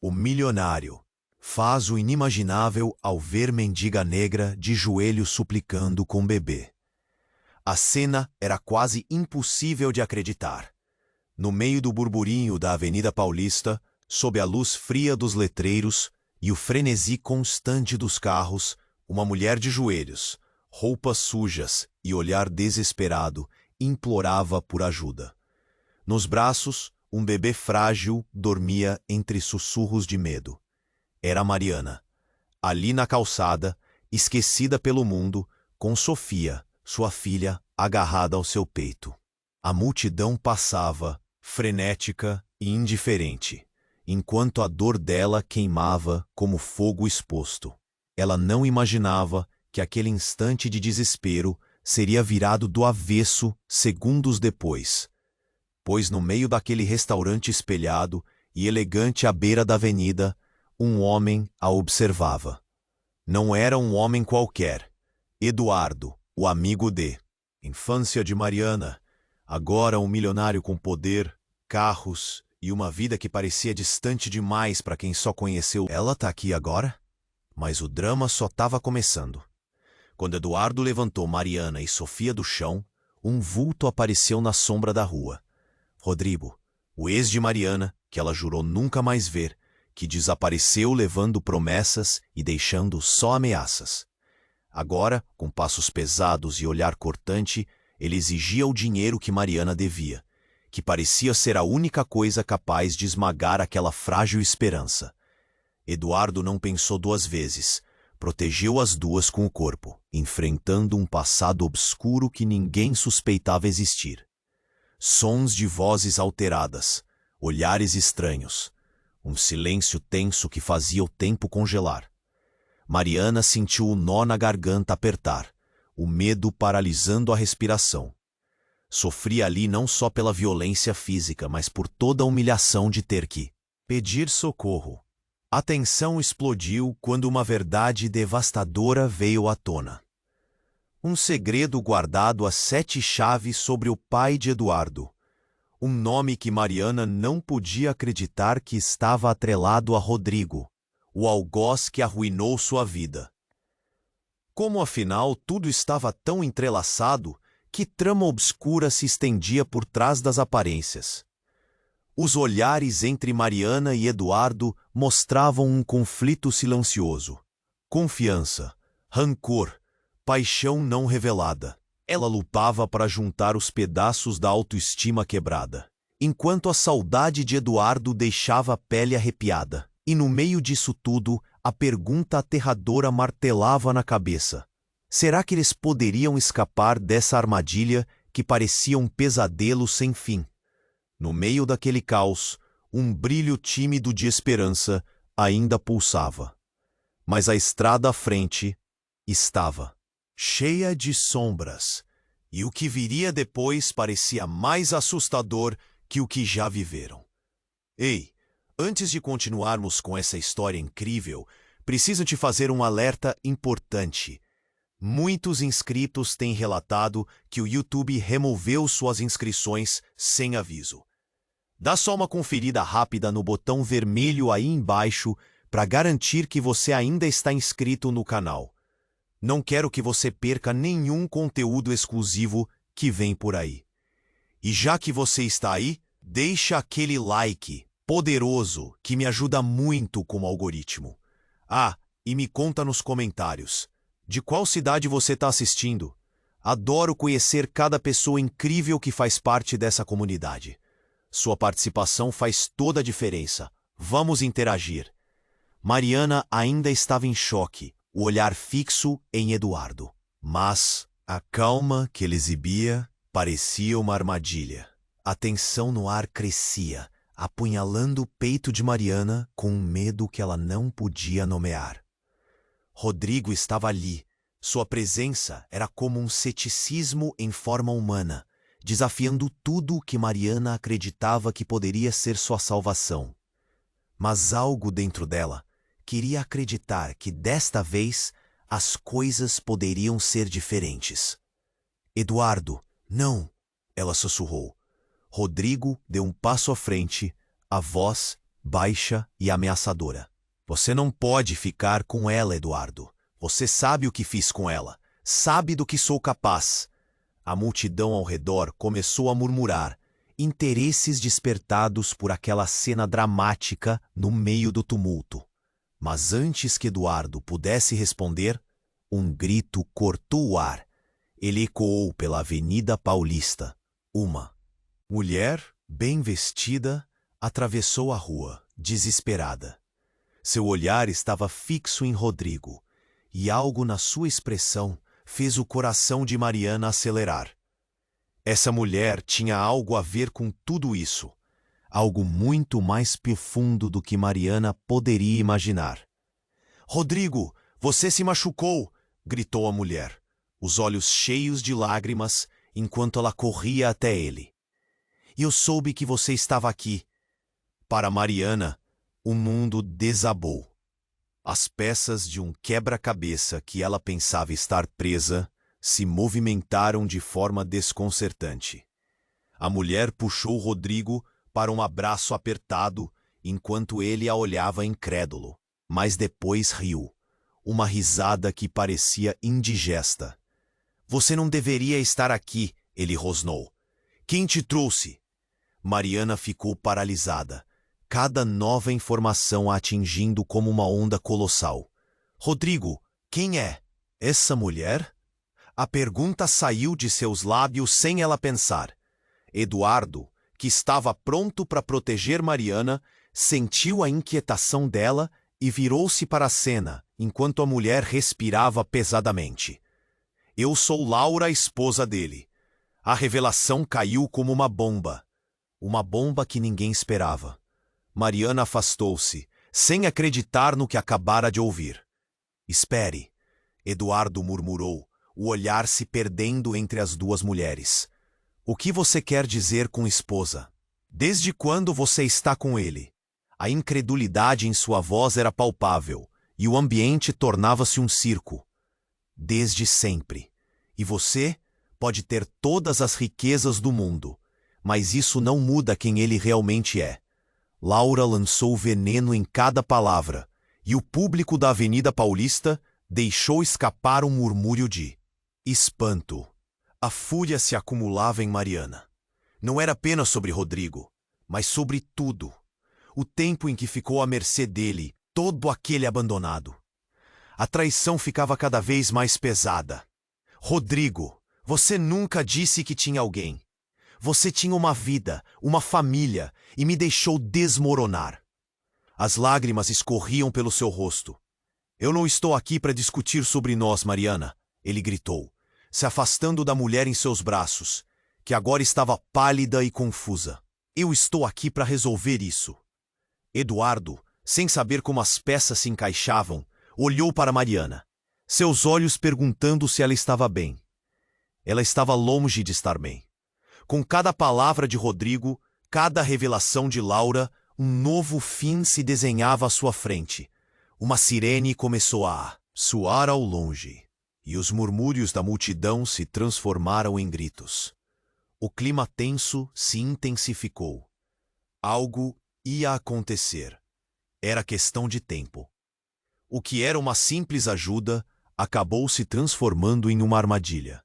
O milionário faz o inimaginável ao ver mendiga negra de joelhos suplicando com bebê. A cena era quase impossível de acreditar. No meio do burburinho da Avenida Paulista, sob a luz fria dos letreiros e o frenesi constante dos carros, uma mulher de joelhos, roupas sujas e olhar desesperado, implorava por ajuda. Nos braços, um bebê frágil dormia entre sussurros de medo. Era Mariana, ali na calçada, esquecida pelo mundo, com Sofia, sua filha, agarrada ao seu peito. A multidão passava, frenética e indiferente, enquanto a dor dela queimava como fogo exposto. Ela não imaginava que aquele instante de desespero seria virado do avesso segundos depois, pois no meio daquele restaurante espelhado e elegante à beira da avenida, um homem a observava. Não era um homem qualquer. Eduardo, o amigo de infância de Mariana, agora um milionário com poder, carros e uma vida que parecia distante demais para quem só conheceu. Ela tá aqui agora? Mas o drama só estava começando. Quando Eduardo levantou Mariana e Sofia do chão, um vulto apareceu na sombra da rua. Rodrigo, o ex de Mariana, que ela jurou nunca mais ver, que desapareceu levando promessas e deixando só ameaças. Agora, com passos pesados e olhar cortante, ele exigia o dinheiro que Mariana devia, que parecia ser a única coisa capaz de esmagar aquela frágil esperança. Eduardo não pensou duas vezes. Protegeu as duas com o corpo, enfrentando um passado obscuro que ninguém suspeitava existir. Sons de vozes alteradas, olhares estranhos, um silêncio tenso que fazia o tempo congelar. Mariana sentiu o nó na garganta apertar, o medo paralisando a respiração. Sofria ali não só pela violência física, mas por toda a humilhação de ter que pedir socorro. A tensão explodiu quando uma verdade devastadora veio à tona. Um segredo guardado a 7 chaves sobre o pai de Eduardo. Um nome que Mariana não podia acreditar que estava atrelado a Rodrigo, o algoz que arruinou sua vida. Como afinal tudo estava tão entrelaçado, que trama obscura se estendia por trás das aparências? Os olhares entre Mariana e Eduardo mostravam um conflito silencioso. Confiança, rancor, paixão não revelada. Ela lutava para juntar os pedaços da autoestima quebrada, enquanto a saudade de Eduardo deixava a pele arrepiada. E no meio disso tudo, a pergunta aterradora martelava na cabeça. Será que eles poderiam escapar dessa armadilha que parecia um pesadelo sem fim? No meio daquele caos, um brilho tímido de esperança ainda pulsava. Mas a estrada à frente estava cheia de sombras, e o que viria depois parecia mais assustador que o que já viveram. Ei, antes de continuarmos com essa história incrível, preciso te fazer um alerta importante. Muitos inscritos têm relatado que o YouTube removeu suas inscrições sem aviso. Dá só uma conferida rápida no botão vermelho aí embaixo para garantir que você ainda está inscrito no canal. Não quero que você perca nenhum conteúdo exclusivo que vem por aí. E já que você está aí, deixa aquele like poderoso que me ajuda muito com o algoritmo. Ah, e me conta nos comentários. De qual cidade você está assistindo? Adoro conhecer cada pessoa incrível que faz parte dessa comunidade. Sua participação faz toda a diferença. Vamos interagir. Mariana ainda estava em choque, o olhar fixo em Eduardo. Mas a calma que ele exibia parecia uma armadilha. A tensão no ar crescia, apunhalando o peito de Mariana com um medo que ela não podia nomear. Rodrigo estava ali. Sua presença era como um ceticismo em forma humana, desafiando tudo o que Mariana acreditava que poderia ser sua salvação. Mas algo dentro dela queria acreditar que desta vez as coisas poderiam ser diferentes. Eduardo, não, ela sussurrou. Rodrigo deu um passo à frente, a voz baixa e ameaçadora. Você não pode ficar com ela, Eduardo. Você sabe o que fiz com ela. Sabe do que sou capaz. A multidão ao redor começou a murmurar, interesses despertados por aquela cena dramática no meio do tumulto. Mas antes que Eduardo pudesse responder, um grito cortou o ar. Ele ecoou pela Avenida Paulista. Uma mulher, bem vestida, atravessou a rua, desesperada. Seu olhar estava fixo em Rodrigo, e algo na sua expressão fez o coração de Mariana acelerar. Essa mulher tinha algo a ver com tudo isso, algo muito mais profundo do que Mariana poderia imaginar. "Rodrigo, você se machucou!" gritou a mulher, os olhos cheios de lágrimas enquanto ela corria até ele. "E eu soube que você estava aqui." Para Mariana, o mundo desabou. As peças de um quebra-cabeça que ela pensava estar presa se movimentaram de forma desconcertante. A mulher puxou Rodrigo para um abraço apertado enquanto ele a olhava incrédulo, mas depois riu, uma risada que parecia indigesta. "Você não deveria estar aqui", ele rosnou. "Quem te trouxe?" Mariana ficou paralisada, cada nova informação a atingindo como uma onda colossal. "Rodrigo, quem é? Essa mulher?" A pergunta saiu de seus lábios sem ela pensar. Eduardo, que estava pronto para proteger Mariana, sentiu a inquietação dela e virou-se para a cena, enquanto a mulher respirava pesadamente. "Eu sou Laura, a esposa dele." A revelação caiu como uma bomba que ninguém esperava. Mariana afastou-se, sem acreditar no que acabara de ouvir. "Espere", Eduardo murmurou, o olhar se perdendo entre as duas mulheres. "O que você quer dizer com esposa? Desde quando você está com ele?" A incredulidade em sua voz era palpável, e o ambiente tornava-se um circo. "Desde sempre. E você pode ter todas as riquezas do mundo, mas isso não muda quem ele realmente é." Laura lançou veneno em cada palavra, e o público da Avenida Paulista deixou escapar um murmúrio de espanto. A fúria se acumulava em Mariana. Não era apenas sobre Rodrigo, mas sobre tudo. O tempo em que ficou à mercê dele, todo aquele abandonado. A traição ficava cada vez mais pesada. "Rodrigo, você nunca disse que tinha alguém. Você tinha uma vida, uma família, e me deixou desmoronar." As lágrimas escorriam pelo seu rosto. "Eu não estou aqui para discutir sobre nós, Mariana", ele gritou, se afastando da mulher em seus braços, que agora estava pálida e confusa. "Eu estou aqui para resolver isso." Eduardo, sem saber como as peças se encaixavam, olhou para Mariana, seus olhos perguntando se ela estava bem. Ela estava longe de estar bem. Com cada palavra de Rodrigo, cada revelação de Laura, um novo fim se desenhava à sua frente. Uma sirene começou a soar ao longe, e os murmúrios da multidão se transformaram em gritos. O clima tenso se intensificou. Algo ia acontecer. Era questão de tempo. O que era uma simples ajuda acabou se transformando em uma armadilha.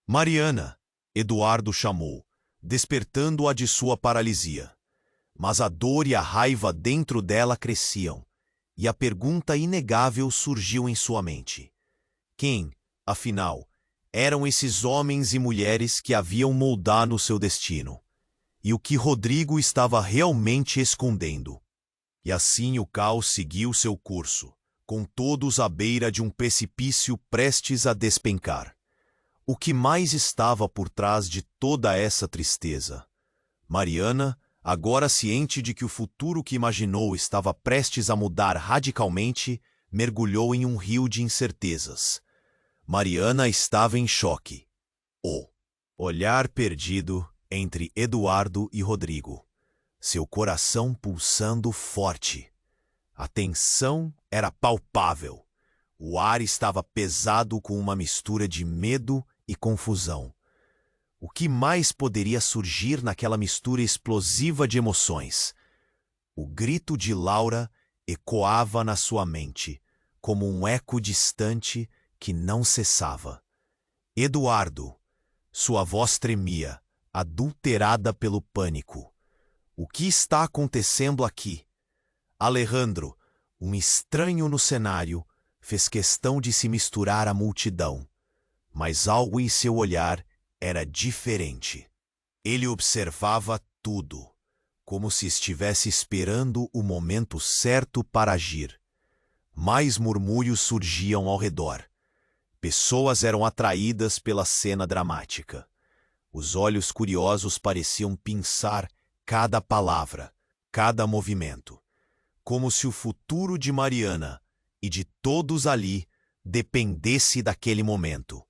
"Mariana", Eduardo chamou, despertando-a de sua paralisia. Mas a dor e a raiva dentro dela cresciam, e a pergunta inegável surgiu em sua mente. Quem, afinal, eram esses homens e mulheres que haviam moldado seu destino? E o que Rodrigo estava realmente escondendo? E assim o caos seguiu seu curso, com todos à beira de um precipício prestes a despencar. O que mais estava por trás de toda essa tristeza? Mariana, agora ciente de que o futuro que imaginou estava prestes a mudar radicalmente, mergulhou em um rio de incertezas. Mariana estava em choque. O olhar perdido entre Eduardo e Rodrigo. Seu coração pulsando forte. A tensão era palpável. O ar estava pesado com uma mistura de medo e confusão. O que mais poderia surgir naquela mistura explosiva de emoções? O grito de Laura ecoava na sua mente, como um eco distante que não cessava. Eduardo. Sua voz tremia, adulterada pelo pânico. O que está acontecendo aqui? Alejandro, um estranho no cenário, fez questão de se misturar à multidão. Mas algo em seu olhar era diferente. Ele observava tudo, como se estivesse esperando o momento certo para agir. Mais murmúrios surgiam ao redor. Pessoas eram atraídas pela cena dramática. Os olhos curiosos pareciam pensar cada palavra, cada movimento, como se o futuro de Mariana e de todos ali dependesse daquele momento.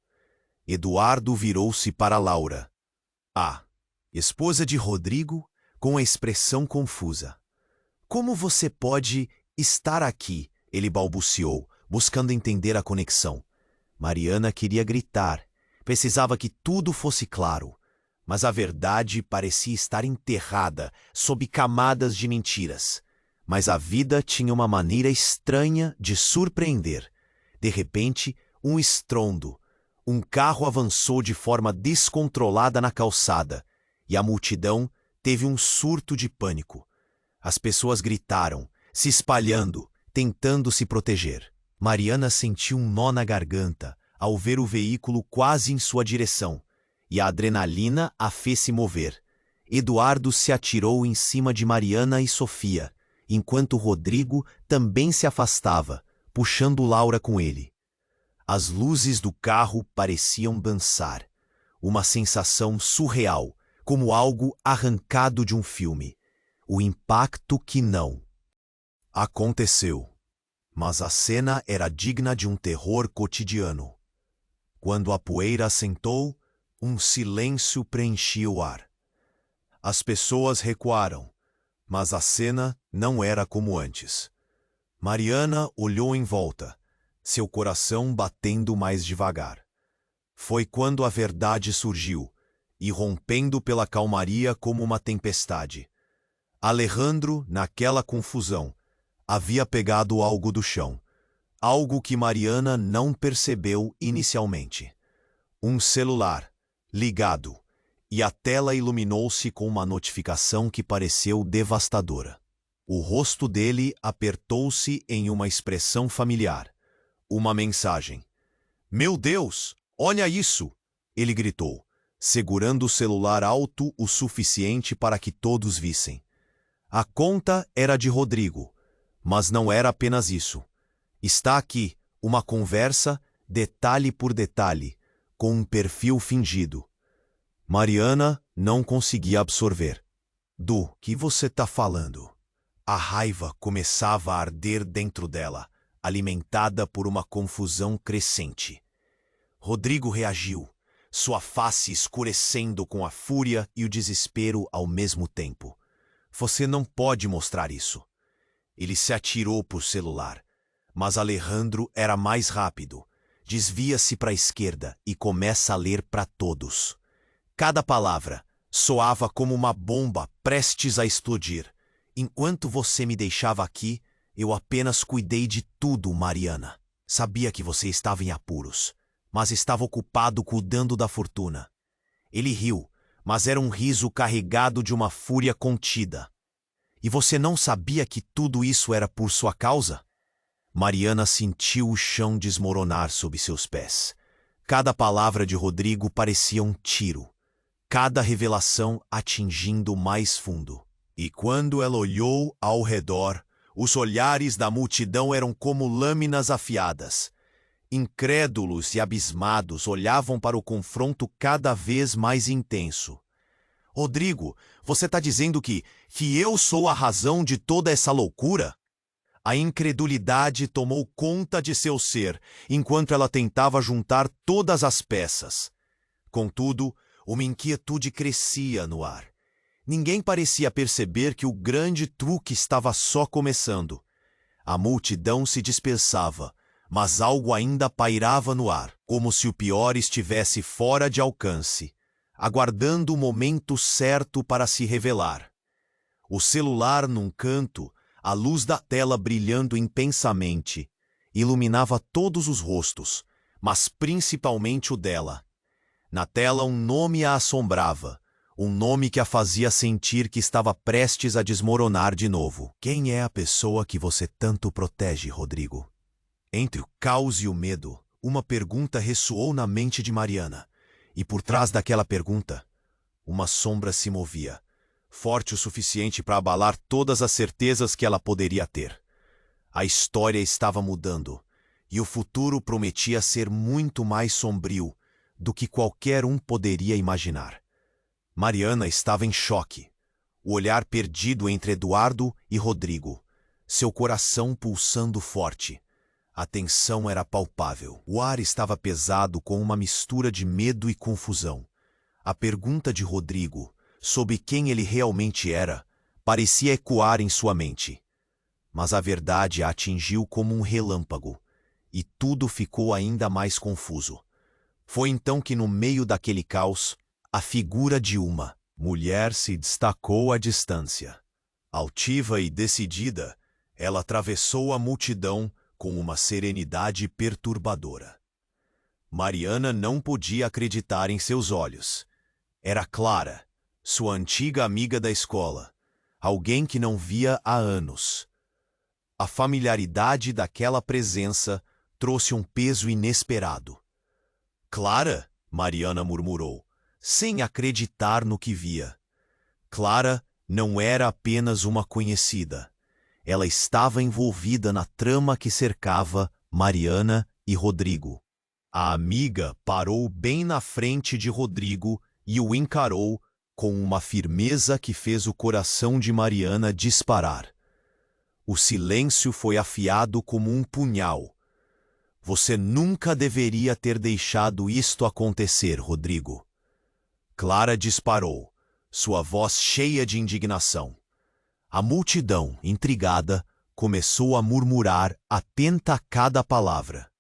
Eduardo virou-se para Laura, a esposa de Rodrigo, com a expressão confusa. Como você pode estar aqui? Ele balbuciou, buscando entender a conexão. Mariana queria gritar. Precisava que tudo fosse claro. Mas a verdade parecia estar enterrada sob camadas de mentiras. Mas a vida tinha uma maneira estranha de surpreender. De repente, um estrondo. Um carro avançou de forma descontrolada na calçada, e a multidão teve um surto de pânico. As pessoas gritaram, se espalhando, tentando se proteger. Mariana sentiu um nó na garganta ao ver o veículo quase em sua direção, e a adrenalina a fez se mover. Eduardo se atirou em cima de Mariana e Sofia, enquanto Rodrigo também se afastava, puxando Laura com ele. As luzes do carro pareciam dançar, uma sensação surreal, como algo arrancado de um filme. O impacto que não aconteceu. Mas a cena era digna de um terror cotidiano. Quando a poeira assentou, um silêncio preenchia o ar. As pessoas recuaram, mas a cena não era como antes. Mariana olhou em volta, seu coração batendo mais devagar. Foi quando a verdade surgiu, irrompendo pela calmaria como uma tempestade. Alejandro, naquela confusão, havia pegado algo do chão, algo que Mariana não percebeu inicialmente. Um celular, ligado, e a tela iluminou-se com uma notificação que pareceu devastadora. O rosto dele apertou-se em uma expressão familiar. Uma mensagem. "Meu Deus, olha isso!" ele gritou, segurando o celular alto o suficiente para que todos vissem. A conta era de Rodrigo, mas não era apenas isso. Está aqui uma conversa, detalhe por detalhe, com um perfil fingido. Mariana não conseguia absorver. "Do que você está falando?" A raiva começava a arder dentro dela, alimentada por uma confusão crescente. Rodrigo reagiu, sua face escurecendo com a fúria e o desespero ao mesmo tempo. "Você não pode mostrar isso." Ele se atirou por celular, mas Alejandro era mais rápido. Desvia-se para a esquerda e começa a ler para todos. Cada palavra soava como uma bomba prestes a explodir. "Enquanto você me deixava aqui, eu apenas cuidei de tudo, Mariana. Sabia que você estava em apuros, mas estava ocupado cuidando da fortuna." Ele riu, mas era um riso carregado de uma fúria contida. "E você não sabia que tudo isso era por sua causa?" Mariana sentiu o chão desmoronar sob seus pés. Cada palavra de Rodrigo parecia um tiro, cada revelação atingindo mais fundo. E quando ela olhou ao redor, os olhares da multidão eram como lâminas afiadas. Incrédulos e abismados olhavam para o confronto cada vez mais intenso. "Rodrigo, você está dizendo que eu sou a razão de toda essa loucura?" A incredulidade tomou conta de seu ser, enquanto ela tentava juntar todas as peças. Contudo, uma inquietude crescia no ar. Ninguém parecia perceber que o grande truque estava só começando. A multidão se dispersava, mas algo ainda pairava no ar, como se o pior estivesse fora de alcance, aguardando o momento certo para se revelar. O celular num canto, a luz da tela brilhando intensamente, iluminava todos os rostos, mas principalmente o dela. Na tela um nome a assombrava, um nome que a fazia sentir que estava prestes a desmoronar de novo. Quem é a pessoa que você tanto protege, Rodrigo? Entre o caos e o medo, uma pergunta ressoou na mente de Mariana, e por trás daquela pergunta, uma sombra se movia, forte o suficiente para abalar todas as certezas que ela poderia ter. A história estava mudando, e o futuro prometia ser muito mais sombrio do que qualquer um poderia imaginar. Mariana estava em choque, o olhar perdido entre Eduardo e Rodrigo, seu coração pulsando forte. A tensão era palpável. O ar estava pesado com uma mistura de medo e confusão. A pergunta de Rodrigo, sobre quem ele realmente era, parecia ecoar em sua mente. Mas a verdade a atingiu como um relâmpago, e tudo ficou ainda mais confuso. Foi então que, no meio daquele caos, a figura de uma mulher se destacou à distância. Altiva e decidida, ela atravessou a multidão com uma serenidade perturbadora. Mariana não podia acreditar em seus olhos. Era Clara, sua antiga amiga da escola, alguém que não via há anos. A familiaridade daquela presença trouxe um peso inesperado. Clara? Mariana murmurou, sem acreditar no que via. Clara não era apenas uma conhecida. Ela estava envolvida na trama que cercava Mariana e Rodrigo. A amiga parou bem na frente de Rodrigo e o encarou com uma firmeza que fez o coração de Mariana disparar. O silêncio foi afiado como um punhal. Você nunca deveria ter deixado isto acontecer, Rodrigo. Clara disparou, sua voz cheia de indignação. A multidão, intrigada, começou a murmurar atenta a cada palavra.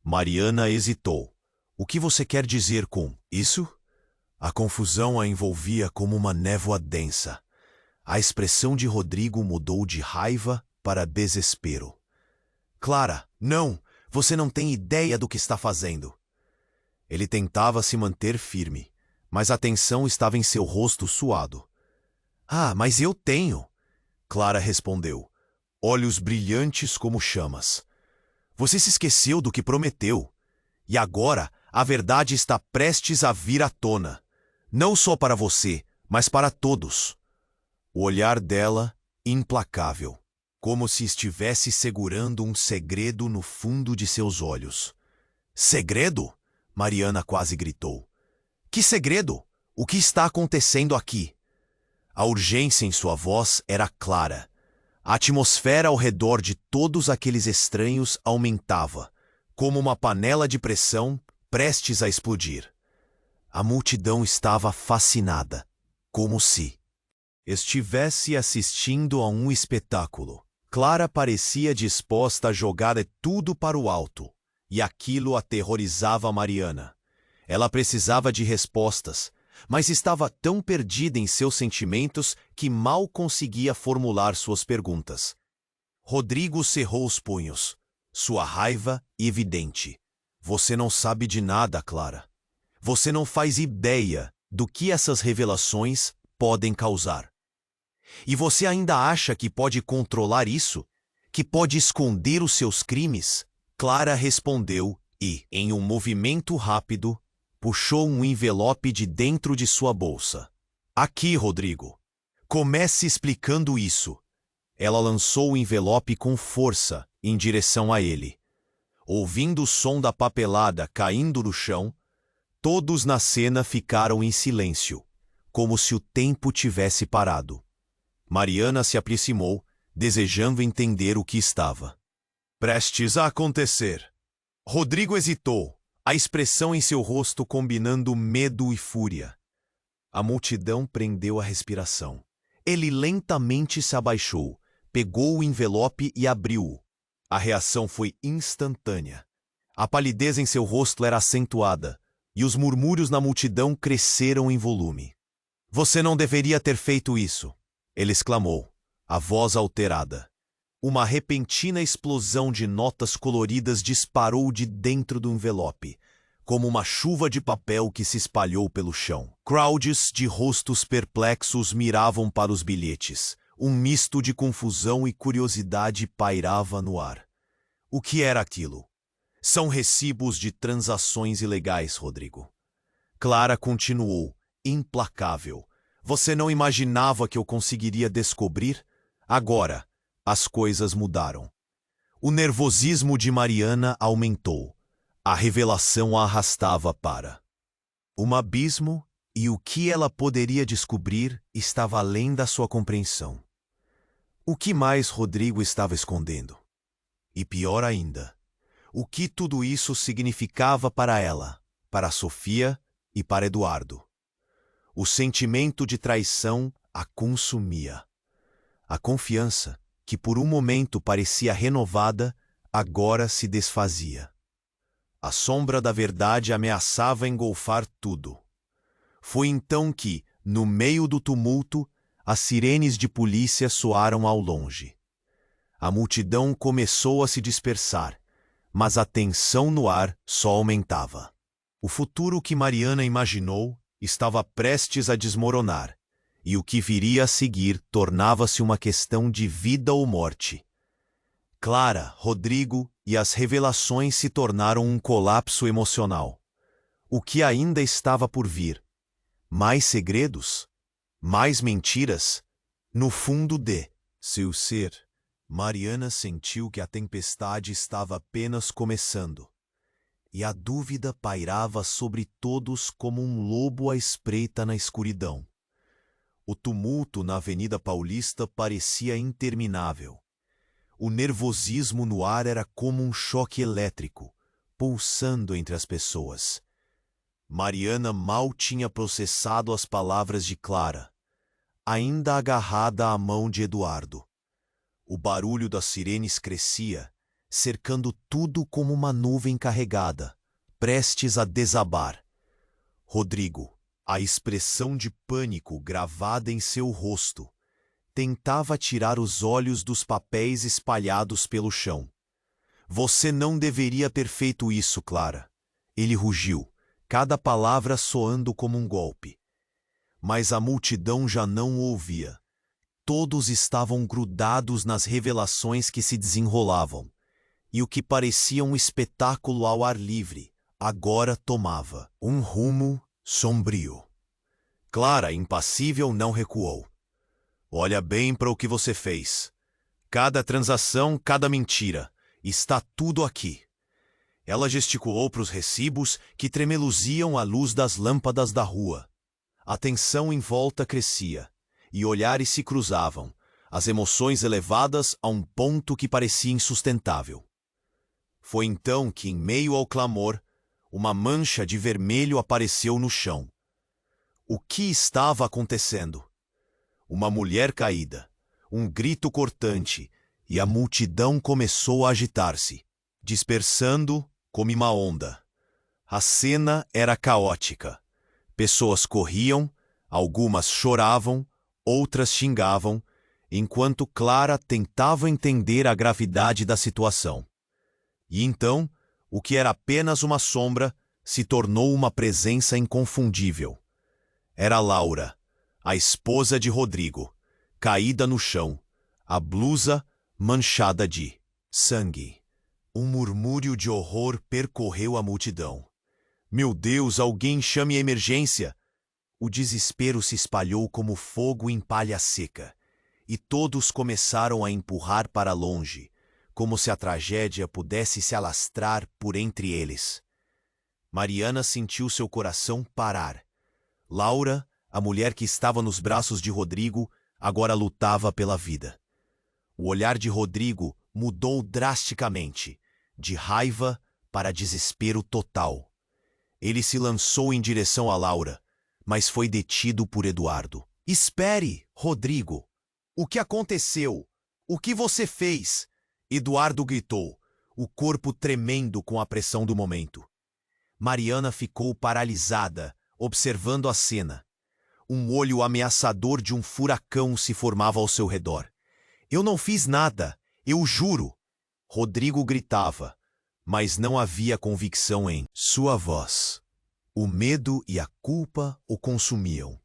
Mariana hesitou. O que você quer dizer com isso? A confusão a envolvia como uma névoa densa. A expressão de Rodrigo mudou de raiva para desespero. Clara, não! Você não tem ideia do que está fazendo. Ele tentava se manter firme, mas a tensão estava em seu rosto suado. Ah, mas eu tenho! Clara respondeu, olhos brilhantes como chamas. Você se esqueceu do que prometeu. E agora a verdade está prestes a vir à tona. Não só para você, mas para todos. O olhar dela, implacável, como se estivesse segurando um segredo no fundo de seus olhos. Segredo? Mariana quase gritou. Que segredo? O que está acontecendo aqui? A urgência em sua voz era clara. A atmosfera ao redor de todos aqueles estranhos aumentava, como uma panela de pressão prestes a explodir. A multidão estava fascinada, como se estivesse assistindo a um espetáculo. Clara parecia disposta a jogar tudo para o alto, e aquilo aterrorizava Mariana. Ela precisava de respostas, mas estava tão perdida em seus sentimentos que mal conseguia formular suas perguntas. Rodrigo cerrou os punhos, sua raiva evidente. Você não sabe de nada, Clara. Você não faz ideia do que essas revelações podem causar. E você ainda acha que pode controlar isso? Que pode esconder os seus crimes? Clara respondeu e, em um movimento rápido, puxou um envelope de dentro de sua bolsa. Aqui, Rodrigo. Comece explicando isso. Ela lançou o envelope com força em direção a ele. Ouvindo o som da papelada caindo no chão, todos na cena ficaram em silêncio, como se o tempo tivesse parado. Mariana se aproximou, desejando entender o que estava prestes a acontecer. Rodrigo hesitou, a expressão em seu rosto combinando medo e fúria. A multidão prendeu a respiração. Ele lentamente se abaixou, pegou o envelope e abriu-o. A reação foi instantânea. A palidez em seu rosto era acentuada, e os murmúrios na multidão cresceram em volume. Você não deveria ter feito isso. Ele exclamou, a voz alterada. Uma repentina explosão de notas coloridas disparou de dentro do envelope, como uma chuva de papel que se espalhou pelo chão. Crowds de rostos perplexos miravam para os bilhetes. Um misto de confusão e curiosidade pairava no ar. O que era aquilo? São recibos de transações ilegais, Rodrigo. Clara continuou, implacável. Você não imaginava que eu conseguiria descobrir? Agora, as coisas mudaram. O nervosismo de Mariana aumentou. A revelação a arrastava para um abismo e o que ela poderia descobrir estava além da sua compreensão. O que mais Rodrigo estava escondendo? E pior ainda, o que tudo isso significava para ela, para Sofia e para Eduardo? O sentimento de traição a consumia. A confiança, que por um momento parecia renovada, agora se desfazia. A sombra da verdade ameaçava engolfar tudo. Foi então que, no meio do tumulto, as sirenes de polícia soaram ao longe. A multidão começou a se dispersar, mas a tensão no ar só aumentava. O futuro que Mariana imaginou estava prestes a desmoronar, e o que viria a seguir tornava-se uma questão de vida ou morte. Clara, Rodrigo e as revelações se tornaram um colapso emocional. O que ainda estava por vir? Mais segredos? Mais mentiras? No fundo de seu ser, Mariana sentiu que a tempestade estava apenas começando. E a dúvida pairava sobre todos como um lobo à espreita na escuridão. O tumulto na Avenida Paulista parecia interminável. O nervosismo no ar era como um choque elétrico, pulsando entre as pessoas. Mariana mal tinha processado as palavras de Clara, ainda agarrada à mão de Eduardo. O barulho das sirenes crescia, cercando tudo como uma nuvem carregada, prestes a desabar. Rodrigo, a expressão de pânico gravada em seu rosto, tentava tirar os olhos dos papéis espalhados pelo chão. Você não deveria ter feito isso, Clara. Ele rugiu, cada palavra soando como um golpe. Mas a multidão já não o ouvia. Todos estavam grudados nas revelações que se desenrolavam. E o que parecia um espetáculo ao ar livre, agora tomava um rumo sombrio. Clara, impassível, não recuou. Olha bem para o que você fez. Cada transação, cada mentira. Está tudo aqui. Ela gesticulou para os recibos que tremeluziam à luz das lâmpadas da rua. A tensão em volta crescia, e olhares se cruzavam, as emoções elevadas a um ponto que parecia insustentável. Foi então que, em meio ao clamor, uma mancha de vermelho apareceu no chão. O que estava acontecendo? Uma mulher caída, um grito cortante, e a multidão começou a agitar-se, dispersando como uma onda. A cena era caótica. Pessoas corriam, algumas choravam, outras xingavam, enquanto Clara tentava entender a gravidade da situação. E então, o que era apenas uma sombra se tornou uma presença inconfundível. Era Laura, a esposa de Rodrigo, caída no chão, a blusa manchada de sangue. Um murmúrio de horror percorreu a multidão. Meu Deus, alguém chame a emergência! O desespero se espalhou como fogo em palha seca, e todos começaram a empurrar para longe, como se a tragédia pudesse se alastrar por entre eles. Mariana sentiu seu coração parar. Laura, a mulher que estava nos braços de Rodrigo, agora lutava pela vida. O olhar de Rodrigo mudou drasticamente, de raiva para desespero total. Ele se lançou em direção a Laura, mas foi detido por Eduardo. Espere, Rodrigo! O que aconteceu? O que você fez? Eduardo gritou, o corpo tremendo com a pressão do momento. Mariana ficou paralisada, observando a cena. Um olho ameaçador de um furacão se formava ao seu redor. Eu não fiz nada, eu juro! Rodrigo gritava, mas não havia convicção em sua voz. O medo e a culpa o consumiam,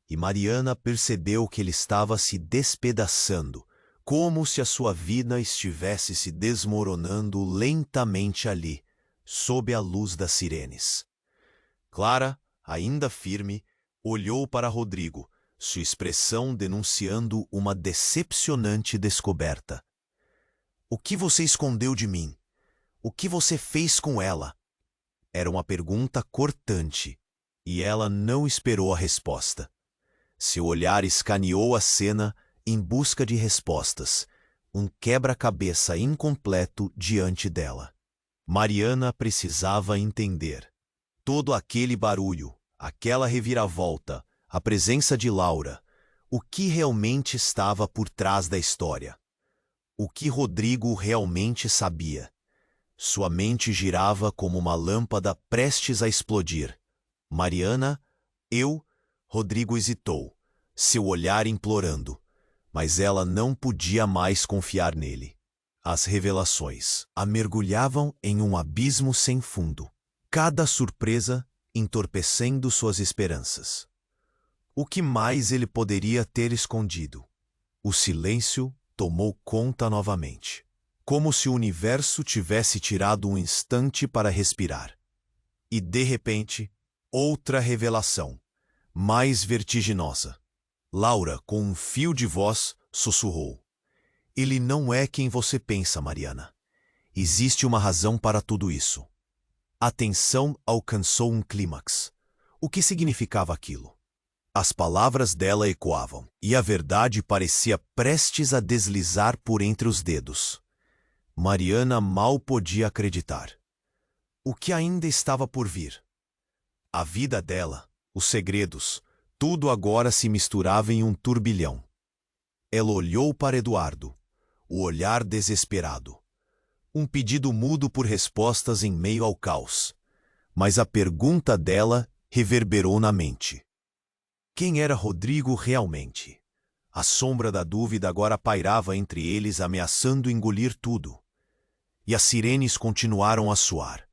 e Mariana percebeu que ele estava se despedaçando, como se a sua vida estivesse se desmoronando lentamente ali, sob a luz das sirenes. Clara, ainda firme, olhou para Rodrigo, sua expressão denunciando uma decepcionante descoberta. O que você escondeu de mim? O que você fez com ela? Era uma pergunta cortante, e ela não esperou a resposta. Seu olhar escaneou a cena em busca de respostas, um quebra-cabeça incompleto diante dela. Mariana precisava entender. Todo aquele barulho, aquela reviravolta, a presença de Laura, o que realmente estava por trás da história? O que Rodrigo realmente sabia? Sua mente girava como uma lâmpada prestes a explodir. Mariana, Rodrigo hesitou, seu olhar implorando, mas ela não podia mais confiar nele. As revelações a mergulhavam em um abismo sem fundo, cada surpresa entorpecendo suas esperanças. O que mais ele poderia ter escondido? O silêncio tomou conta novamente, como se o universo tivesse tirado um instante para respirar. E, de repente, outra revelação, mais vertiginosa. Laura, com um fio de voz, sussurrou. Ele não é quem você pensa, Mariana. Existe uma razão para tudo isso. A tensão alcançou um clímax. O que significava aquilo? As palavras dela ecoavam, e a verdade parecia prestes a deslizar por entre os dedos. Mariana mal podia acreditar. O que ainda estava por vir? A vida dela, os segredos, tudo agora se misturava em um turbilhão. Ela olhou para Eduardo, o olhar desesperado. Um pedido mudo por respostas em meio ao caos. Mas a pergunta dela reverberou na mente. Quem era Rodrigo realmente? A sombra da dúvida agora pairava entre eles, ameaçando engolir tudo. E as sirenes continuaram a soar,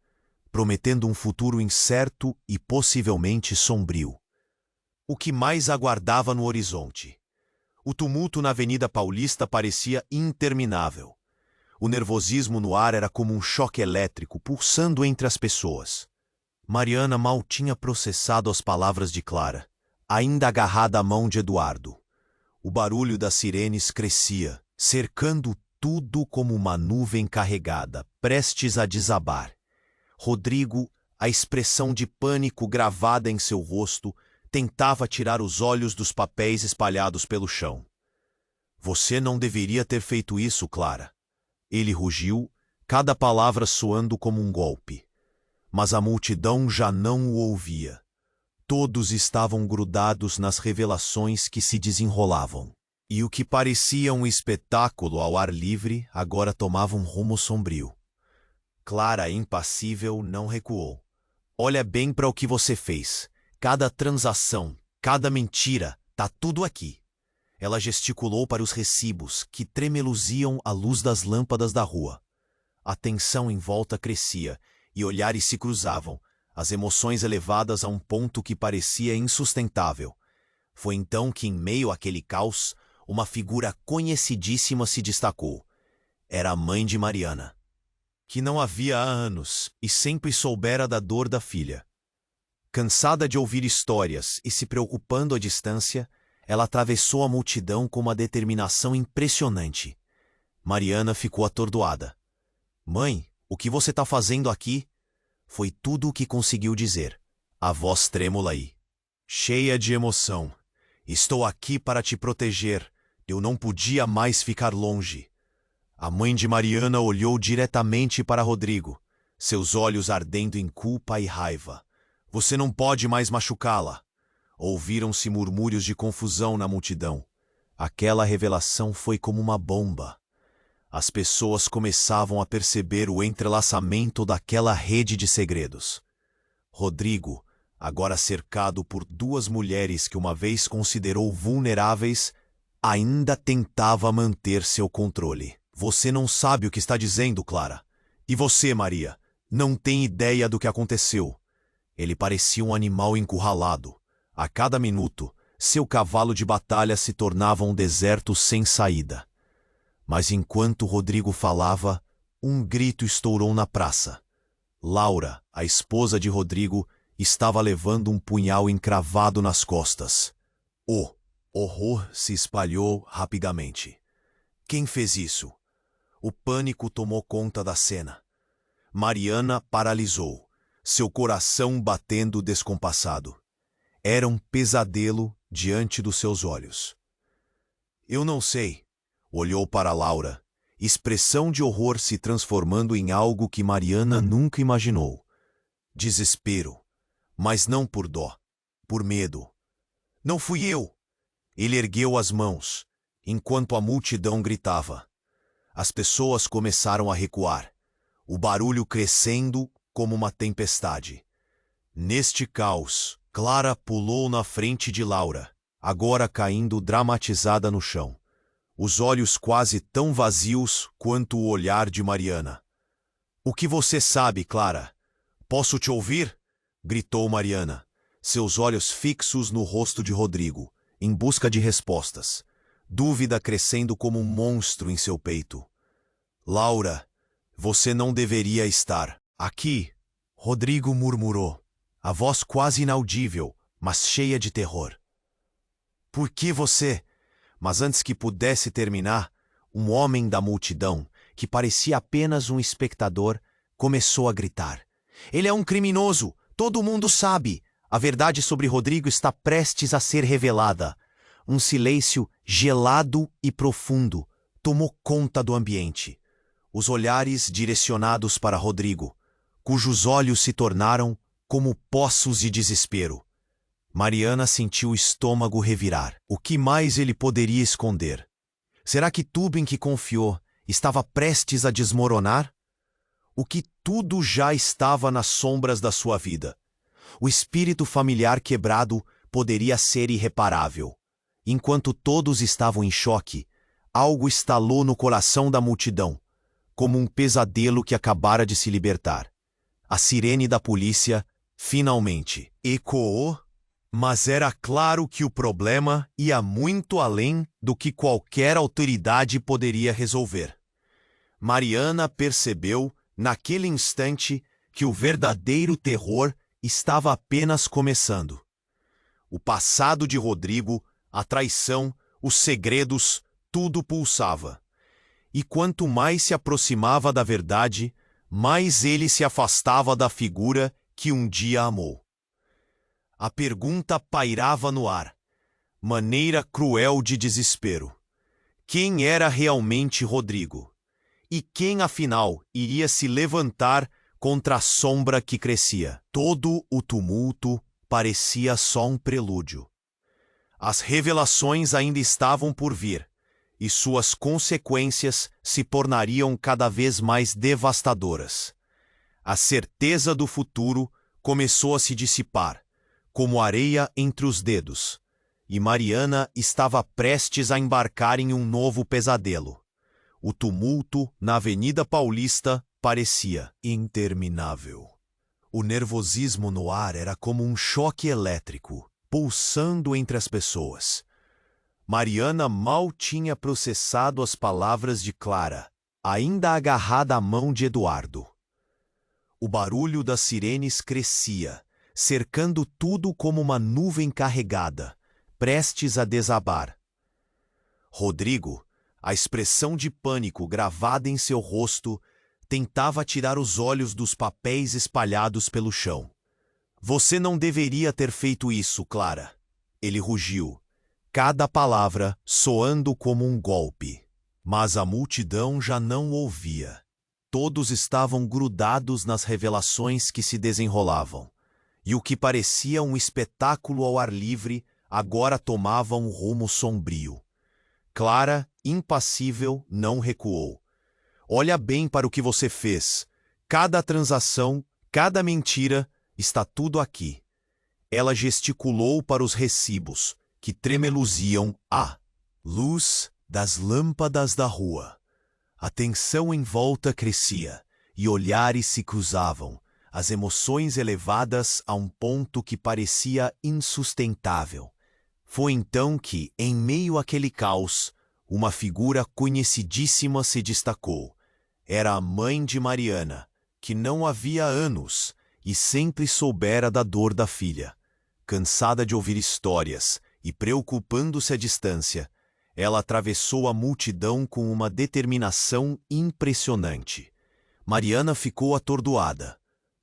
prometendo um futuro incerto e possivelmente sombrio. O que mais aguardava no horizonte? O tumulto na Avenida Paulista parecia interminável. O nervosismo no ar era como um choque elétrico pulsando entre as pessoas. Mariana mal tinha processado as palavras de Clara, ainda agarrada à mão de Eduardo. O barulho das sirenes crescia, cercando tudo como uma nuvem carregada, prestes a desabar. Rodrigo, a expressão de pânico gravada em seu rosto, tentava tirar os olhos dos papéis espalhados pelo chão. Você não deveria ter feito isso, Clara. Ele rugiu, cada palavra soando como um golpe. Mas a multidão já não o ouvia. Todos estavam grudados nas revelações que se desenrolavam. E o que parecia um espetáculo ao ar livre agora tomava um rumo sombrio. Clara, impassível, não recuou. Olha bem para o que você fez. Cada transação, cada mentira, tá tudo aqui. Ela gesticulou para os recibos, que tremeluziam à luz das lâmpadas da rua. A tensão em volta crescia, e olhares se cruzavam, as emoções elevadas a um ponto que parecia insustentável. Foi então que, em meio àquele caos, uma figura conhecidíssima se destacou. Era a mãe de Mariana, que não a via há anos e sempre soubera da dor da filha. Cansada de ouvir histórias e se preocupando à distância, ela atravessou a multidão com uma determinação impressionante. Mariana ficou atordoada. Mãe, o que você está fazendo aqui? Foi tudo o que conseguiu dizer, a voz trêmula e cheia de emoção. Estou aqui para te proteger. Eu não podia mais ficar longe. A mãe de Mariana olhou diretamente para Rodrigo, seus olhos ardendo em culpa e raiva. Você não pode mais machucá-la. Ouviram-se murmúrios de confusão na multidão. Aquela revelação foi como uma bomba. As pessoas começavam a perceber o entrelaçamento daquela rede de segredos. Rodrigo, agora cercado por duas mulheres que uma vez considerou vulneráveis, ainda tentava manter seu controle. Você não sabe o que está dizendo, Clara. E você, Maria, não tem ideia do que aconteceu. Ele parecia um animal encurralado. A cada minuto, seu cavalo de batalha se tornava um deserto sem saída. Mas enquanto Rodrigo falava, um grito estourou na praça. Laura, a esposa de Rodrigo, estava levando um punhal encravado nas costas. O horror se espalhou rapidamente. Quem fez isso? O pânico tomou conta da cena. Mariana paralisou, seu coração batendo descompassado. Era um pesadelo diante dos seus olhos. Eu não sei. Olhou para Laura, expressão de horror se transformando em algo que Mariana nunca imaginou. Desespero, mas não por dó, por medo. Não fui eu! Ele ergueu as mãos, enquanto a multidão gritava. As pessoas começaram a recuar, o barulho crescendo como uma tempestade. Neste caos, Clara pulou na frente de Laura, agora caindo dramatizada no chão, os olhos quase tão vazios quanto o olhar de Mariana. O que você sabe, Clara? Posso te ouvir? Gritou Mariana, seus olhos fixos no rosto de Rodrigo, em busca de respostas, dúvida crescendo como um monstro em seu peito. Laura, você não deveria estar aqui, Rodrigo murmurou, a voz quase inaudível, mas cheia de terror. Por que você? Mas antes que pudesse terminar, um homem da multidão, que parecia apenas um espectador, começou a gritar. Ele é um criminoso! Todo mundo sabe! A verdade sobre Rodrigo está prestes a ser revelada. Um silêncio gelado e profundo tomou conta do ambiente. Os olhares direcionados para Rodrigo, cujos olhos se tornaram como poços de desespero. Mariana sentiu o estômago revirar. O que mais ele poderia esconder? Será que tudo em que confiou estava prestes a desmoronar? O que tudo já estava nas sombras da sua vida? O espírito familiar quebrado poderia ser irreparável. Enquanto todos estavam em choque, algo estalou no coração da multidão, como um pesadelo que acabara de se libertar. A sirene da polícia, finalmente, ecoou, mas era claro que o problema ia muito além do que qualquer autoridade poderia resolver. Mariana percebeu, naquele instante, que o verdadeiro terror estava apenas começando. O passado de Rodrigo, a traição, os segredos, tudo pulsava. E quanto mais se aproximava da verdade, mais ele se afastava da figura que um dia amou. A pergunta pairava no ar, maneira cruel de desespero. Quem era realmente Rodrigo? E quem, afinal, iria se levantar contra a sombra que crescia? Todo o tumulto parecia só um prelúdio. As revelações ainda estavam por vir, e suas consequências se tornariam cada vez mais devastadoras. A certeza do futuro começou a se dissipar, como areia entre os dedos, e Mariana estava prestes a embarcar em um novo pesadelo. O tumulto na Avenida Paulista parecia interminável. O nervosismo no ar era como um choque elétrico, pulsando entre as pessoas. Mariana mal tinha processado as palavras de Clara, ainda agarrada à mão de Eduardo. O barulho das sirenes crescia, cercando tudo como uma nuvem carregada, prestes a desabar. Rodrigo, a expressão de pânico gravada em seu rosto, tentava tirar os olhos dos papéis espalhados pelo chão. Você não deveria ter feito isso, Clara. Ele rugiu, cada palavra soando como um golpe. Mas a multidão já não ouvia. Todos estavam grudados nas revelações que se desenrolavam. E o que parecia um espetáculo ao ar livre agora tomava um rumo sombrio. Clara, impassível, não recuou. Olha bem para o que você fez. Cada transação, cada mentira, está tudo aqui. Ela gesticulou para os recibos, que tremeluziam à luz das lâmpadas da rua. A tensão em volta crescia, e olhares se cruzavam, as emoções elevadas a um ponto que parecia insustentável. Foi então que, em meio àquele caos, uma figura conhecidíssima se destacou. Era a mãe de Mariana, que não havia anos e sempre soubera da dor da filha. Cansada de ouvir histórias e preocupando-se à distância, ela atravessou a multidão com uma determinação impressionante. Mariana ficou atordoada.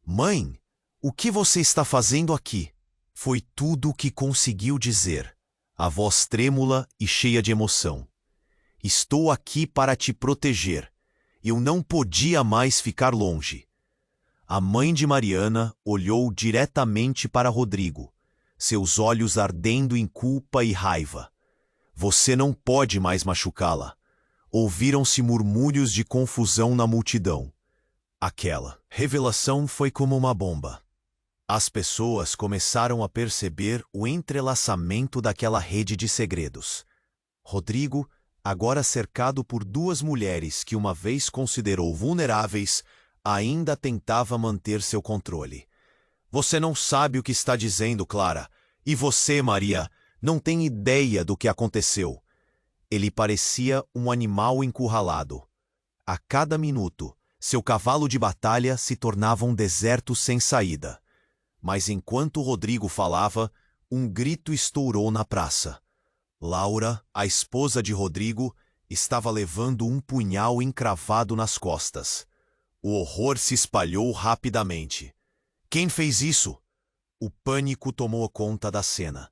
"Mãe, o que você está fazendo aqui?" Foi tudo o que conseguiu dizer, a voz trêmula e cheia de emoção. "Estou aqui para te proteger. Eu não podia mais ficar longe." A mãe de Mariana olhou diretamente para Rodrigo, seus olhos ardendo em culpa e raiva. "Você não pode mais machucá-la." Ouviram-se murmúrios de confusão na multidão. Aquela revelação foi como uma bomba. As pessoas começaram a perceber o entrelaçamento daquela rede de segredos. Rodrigo, agora cercado por duas mulheres que uma vez considerou vulneráveis, ainda tentava manter seu controle. "Você não sabe o que está dizendo, Clara. E você, Maria, não tem ideia do que aconteceu." Ele parecia um animal encurralado. A cada minuto, seu cavalo de batalha se tornava um deserto sem saída. Mas enquanto Rodrigo falava, um grito estourou na praça. Laura, a esposa de Rodrigo, estava levando um punhal encravado nas costas. O horror se espalhou rapidamente. "Quem fez isso?" O pânico tomou conta da cena.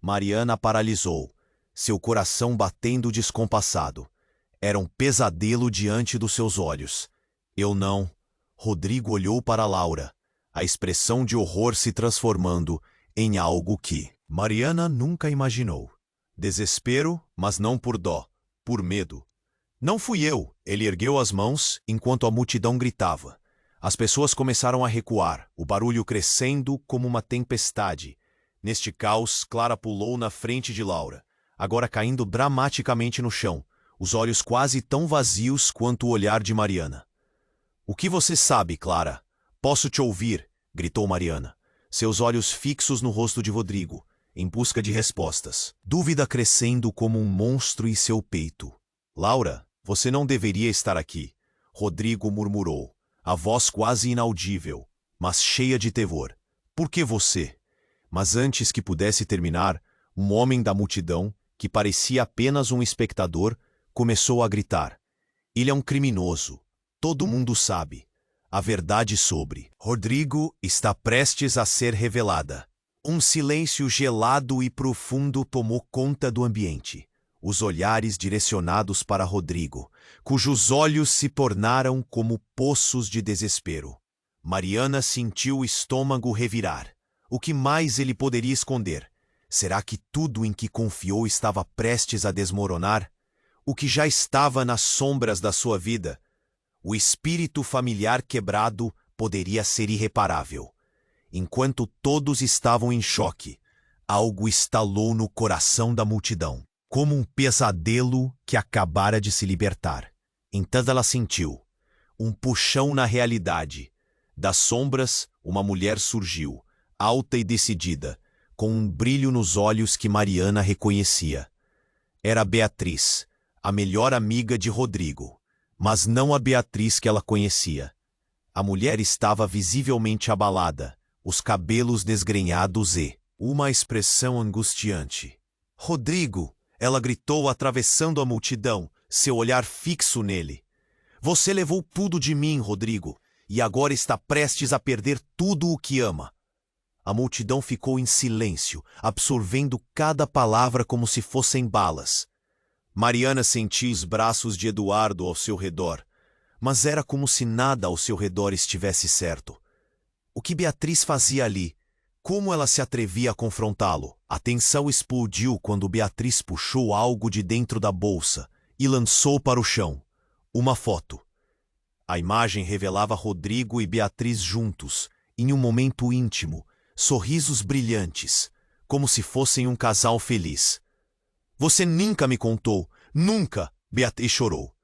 Mariana paralisou, seu coração batendo descompassado. Era um pesadelo diante dos seus olhos. "Eu não." Rodrigo olhou para Laura, a expressão de horror se transformando em algo que Mariana nunca imaginou. Desespero, mas não por dó, por medo. "Não fui eu." Ele ergueu as mãos enquanto a multidão gritava. As pessoas começaram a recuar, o barulho crescendo como uma tempestade. Neste caos, Clara pulou na frente de Laura, agora caindo dramaticamente no chão, os olhos quase tão vazios quanto o olhar de Mariana. "O que você sabe, Clara? Posso te ouvir?" gritou Mariana, seus olhos fixos no rosto de Rodrigo, em busca de respostas, dúvida crescendo como um monstro em seu peito. "Laura, você não deveria estar aqui." Rodrigo murmurou, a voz quase inaudível, mas cheia de terror. "Por que você?" Mas antes que pudesse terminar, um homem da multidão, que parecia apenas um espectador, começou a gritar. "Ele é um criminoso. Todo mundo sabe. A verdade sobre Rodrigo está prestes a ser revelada." Um silêncio gelado e profundo tomou conta do ambiente. Os olhares direcionados para Rodrigo, cujos olhos se tornaram como poços de desespero. Mariana sentiu o estômago revirar. O que mais ele poderia esconder? Será que tudo em que confiou estava prestes a desmoronar? O que já estava nas sombras da sua vida? O espírito familiar quebrado poderia ser irreparável. Enquanto todos estavam em choque, algo estalou no coração da multidão, como um pesadelo que acabara de se libertar. Então ela sentiu um puxão na realidade. Das sombras, uma mulher surgiu, alta e decidida, com um brilho nos olhos que Mariana reconhecia. Era Beatriz, a melhor amiga de Rodrigo, mas não a Beatriz que ela conhecia. A mulher estava visivelmente abalada, os cabelos desgrenhados e uma expressão angustiante. "Rodrigo!" ela gritou atravessando a multidão, seu olhar fixo nele. "Você levou tudo de mim, Rodrigo, e agora está prestes a perder tudo o que ama." A multidão ficou em silêncio, absorvendo cada palavra como se fossem balas. Mariana sentia os braços de Eduardo ao seu redor, mas era como se nada ao seu redor estivesse certo. O que Beatriz fazia ali? Como ela se atrevia a confrontá-lo? A tensão explodiu quando Beatriz puxou algo de dentro da bolsa e lançou para o chão. Uma foto. A imagem revelava Rodrigo e Beatriz juntos, em um momento íntimo, sorrisos brilhantes, como se fossem um casal feliz. Você nunca me contou, nunca, Beatriz chorou.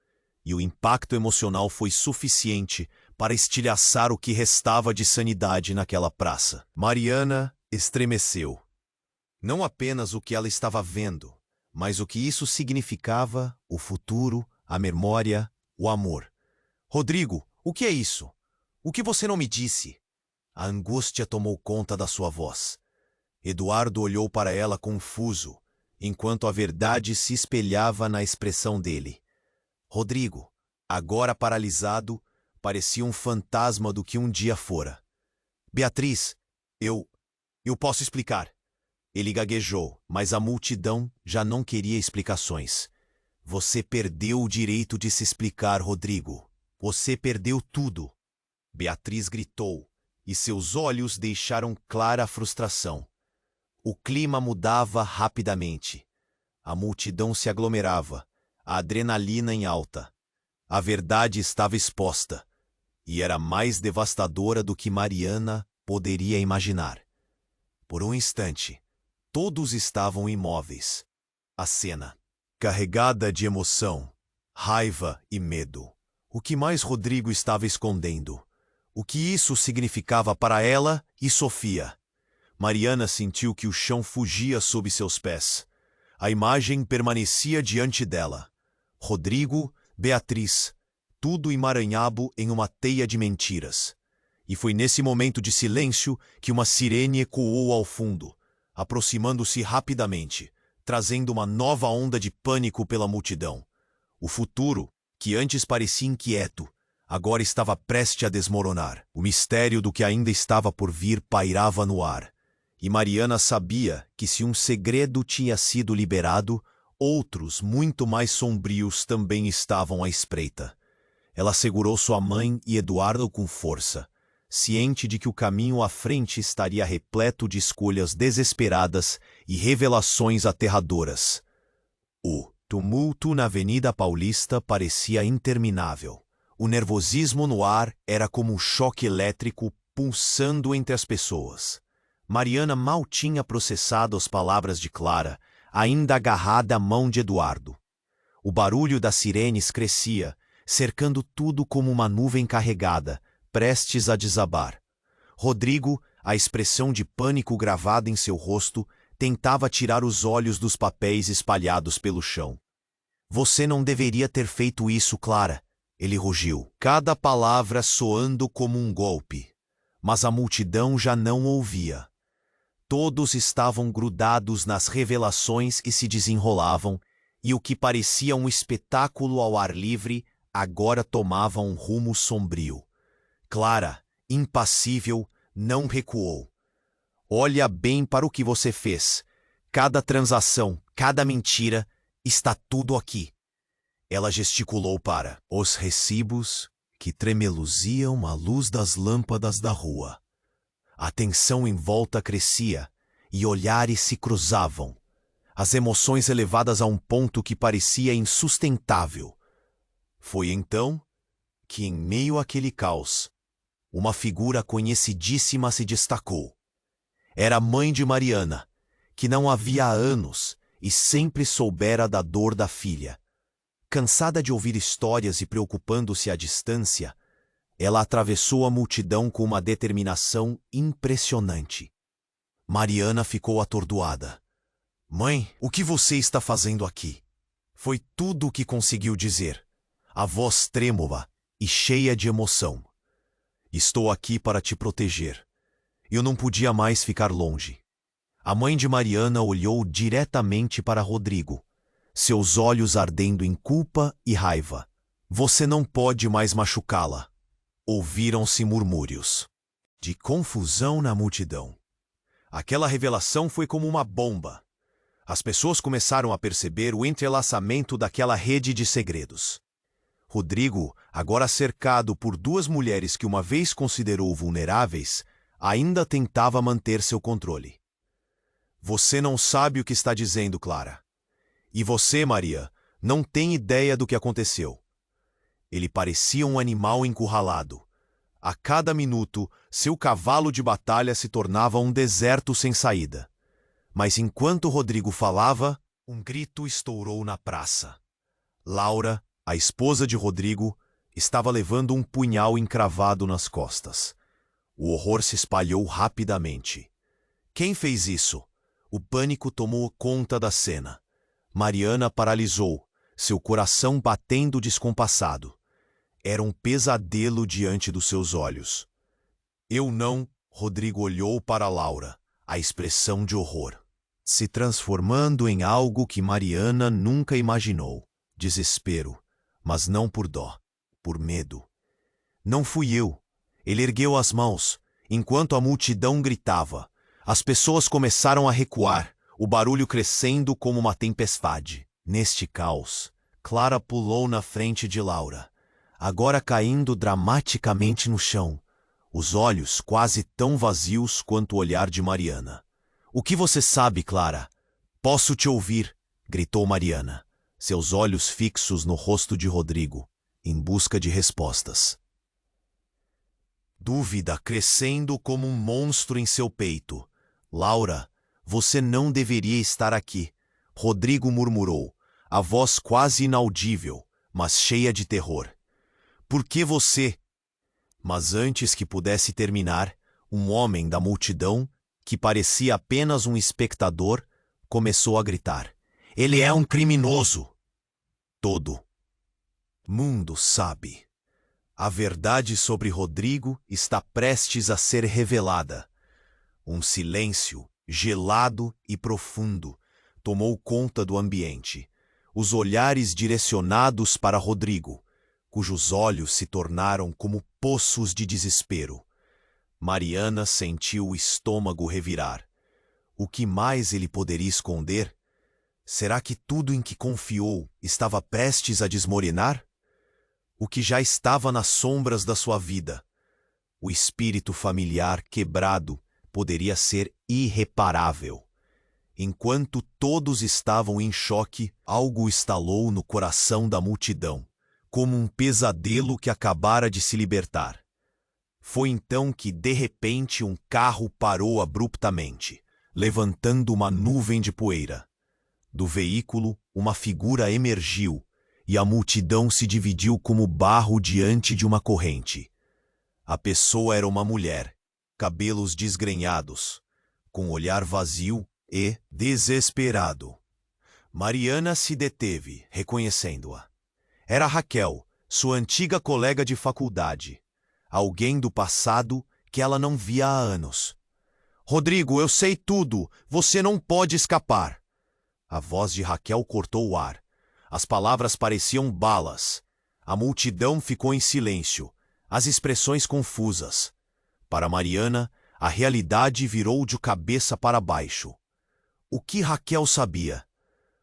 E o impacto emocional foi suficiente para estilhaçar o que restava de sanidade naquela praça. Mariana estremeceu. Não apenas o que ela estava vendo, mas o que isso significava, o futuro, a memória, o amor. Rodrigo, o que é isso? O que você não me disse? A angústia tomou conta da sua voz. Eduardo olhou para ela confuso, enquanto a verdade se espelhava na expressão dele. Rodrigo, agora paralisado, parecia um fantasma do que um dia fora. Beatriz, eu posso explicar. Ele gaguejou, mas a multidão já não queria explicações. Você perdeu o direito de se explicar, Rodrigo. Você perdeu tudo. Beatriz gritou, e seus olhos deixaram clara a frustração. O clima mudava rapidamente. A multidão se aglomerava, a adrenalina em alta. A verdade estava exposta, e era mais devastadora do que Mariana poderia imaginar. Por um instante, todos estavam imóveis. A cena, carregada de emoção, raiva e medo. O que mais Rodrigo estava escondendo? O que isso significava para ela e Sofia? Mariana sentiu que o chão fugia sob seus pés. A imagem permanecia diante dela. Rodrigo, Beatriz, tudo emaranhado em uma teia de mentiras. E foi nesse momento de silêncio que uma sirene ecoou ao fundo, aproximando-se rapidamente, trazendo uma nova onda de pânico pela multidão. O futuro, que antes parecia inquieto, agora estava prestes a desmoronar. O mistério do que ainda estava por vir pairava no ar. E Mariana sabia que se um segredo tinha sido liberado, outros muito mais sombrios também estavam à espreita. Ela segurou sua mãe e Eduardo com força, ciente de que o caminho à frente estaria repleto de escolhas desesperadas e revelações aterradoras. O tumulto na Avenida Paulista parecia interminável. O nervosismo no ar era como um choque elétrico pulsando entre as pessoas. Mariana mal tinha processado as palavras de Clara, ainda agarrada à mão de Eduardo. O barulho das sirenes crescia, cercando tudo como uma nuvem carregada, prestes a desabar. Rodrigo, a expressão de pânico gravada em seu rosto, tentava tirar os olhos dos papéis espalhados pelo chão. Você não deveria ter feito isso, Clara, ele rugiu, cada palavra soando como um golpe. Mas a multidão já não ouvia. Todos estavam grudados nas revelações que se desenrolavam, e o que parecia um espetáculo ao ar livre agora tomava um rumo sombrio. Clara, impassível, não recuou. Olha bem para o que você fez. Cada transação, cada mentira, está tudo aqui. Ela gesticulou para os recibos que tremeluziam à luz das lâmpadas da rua. A tensão em volta crescia e olhares se cruzavam. As emoções elevadas a um ponto que parecia insustentável. Foi então que, em meio àquele caos, uma figura conhecidíssima se destacou. Era a mãe de Mariana, que não a via há anos e sempre soubera da dor da filha. Cansada de ouvir histórias e preocupando-se à distância, ela atravessou a multidão com uma determinação impressionante. Mariana ficou atordoada. Mãe, o que você está fazendo aqui? Foi tudo o que conseguiu dizer, a voz trêmula e cheia de emoção. Estou aqui para te proteger. Eu não podia mais ficar longe. A mãe de Mariana olhou diretamente para Rodrigo, seus olhos ardendo em culpa e raiva. Você não pode mais machucá-la. Ouviram-se murmúrios de confusão na multidão. Aquela revelação foi como uma bomba. As pessoas começaram a perceber o entrelaçamento daquela rede de segredos. Rodrigo, agora cercado por duas mulheres que uma vez considerou vulneráveis, ainda tentava manter seu controle. Você não sabe o que está dizendo, Clara. E você, Maria, não tem ideia do que aconteceu. Ele parecia um animal encurralado. A cada minuto, seu cavalo de batalha se tornava um deserto sem saída. Mas enquanto Rodrigo falava, um grito estourou na praça. Laura, a esposa de Rodrigo, estava levando um punhal encravado nas costas. O horror se espalhou rapidamente. Quem fez isso? O pânico tomou conta da cena. Mariana paralisou, seu coração batendo descompassado. Era um pesadelo diante dos seus olhos. Eu não, Rodrigo olhou para Laura, a expressão de horror, se transformando em algo que Mariana nunca imaginou. Desespero, mas não por dó, por medo. Não fui eu. Ele ergueu as mãos, enquanto a multidão gritava. As pessoas começaram a recuar, o barulho crescendo como uma tempestade. Neste caos, Clara pulou na frente de Laura, agora caindo dramaticamente no chão, os olhos quase tão vazios quanto o olhar de Mariana. O que você sabe, Clara? Posso te ouvir, gritou Mariana, seus olhos fixos no rosto de Rodrigo, em busca de respostas. Dúvida crescendo como um monstro em seu peito. Laura, você não deveria estar aqui, Rodrigo murmurou, a voz quase inaudível, mas cheia de terror. Por que você? Mas antes que pudesse terminar, um homem da multidão, que parecia apenas um espectador, começou a gritar. Ele é um criminoso! Todo mundo sabe. A verdade sobre Rodrigo está prestes a ser revelada. Um silêncio, gelado e profundo, tomou conta do ambiente. Os olhares direcionados para Rodrigo, cujos olhos se tornaram como poços de desespero. Mariana sentiu o estômago revirar. O que mais ele poderia esconder? Será que tudo em que confiou estava prestes a desmoronar? O que já estava nas sombras da sua vida, o espírito familiar quebrado, poderia ser irreparável. Enquanto todos estavam em choque, algo estalou no coração da multidão, como um pesadelo que acabara de se libertar. Foi então que, de repente, um carro parou abruptamente, levantando uma nuvem de poeira. Do veículo, uma figura emergiu, e a multidão se dividiu como barro diante de uma corrente. A pessoa era uma mulher, cabelos desgrenhados, com olhar vazio e desesperado. Mariana se deteve, reconhecendo-a. Era Raquel, sua antiga colega de faculdade, alguém do passado que ela não via há anos. Rodrigo, eu sei tudo, você não pode escapar. A voz de Raquel cortou o ar. As palavras pareciam balas. A multidão ficou em silêncio, as expressões confusas. Para Mariana, a realidade virou de cabeça para baixo. O que Raquel sabia?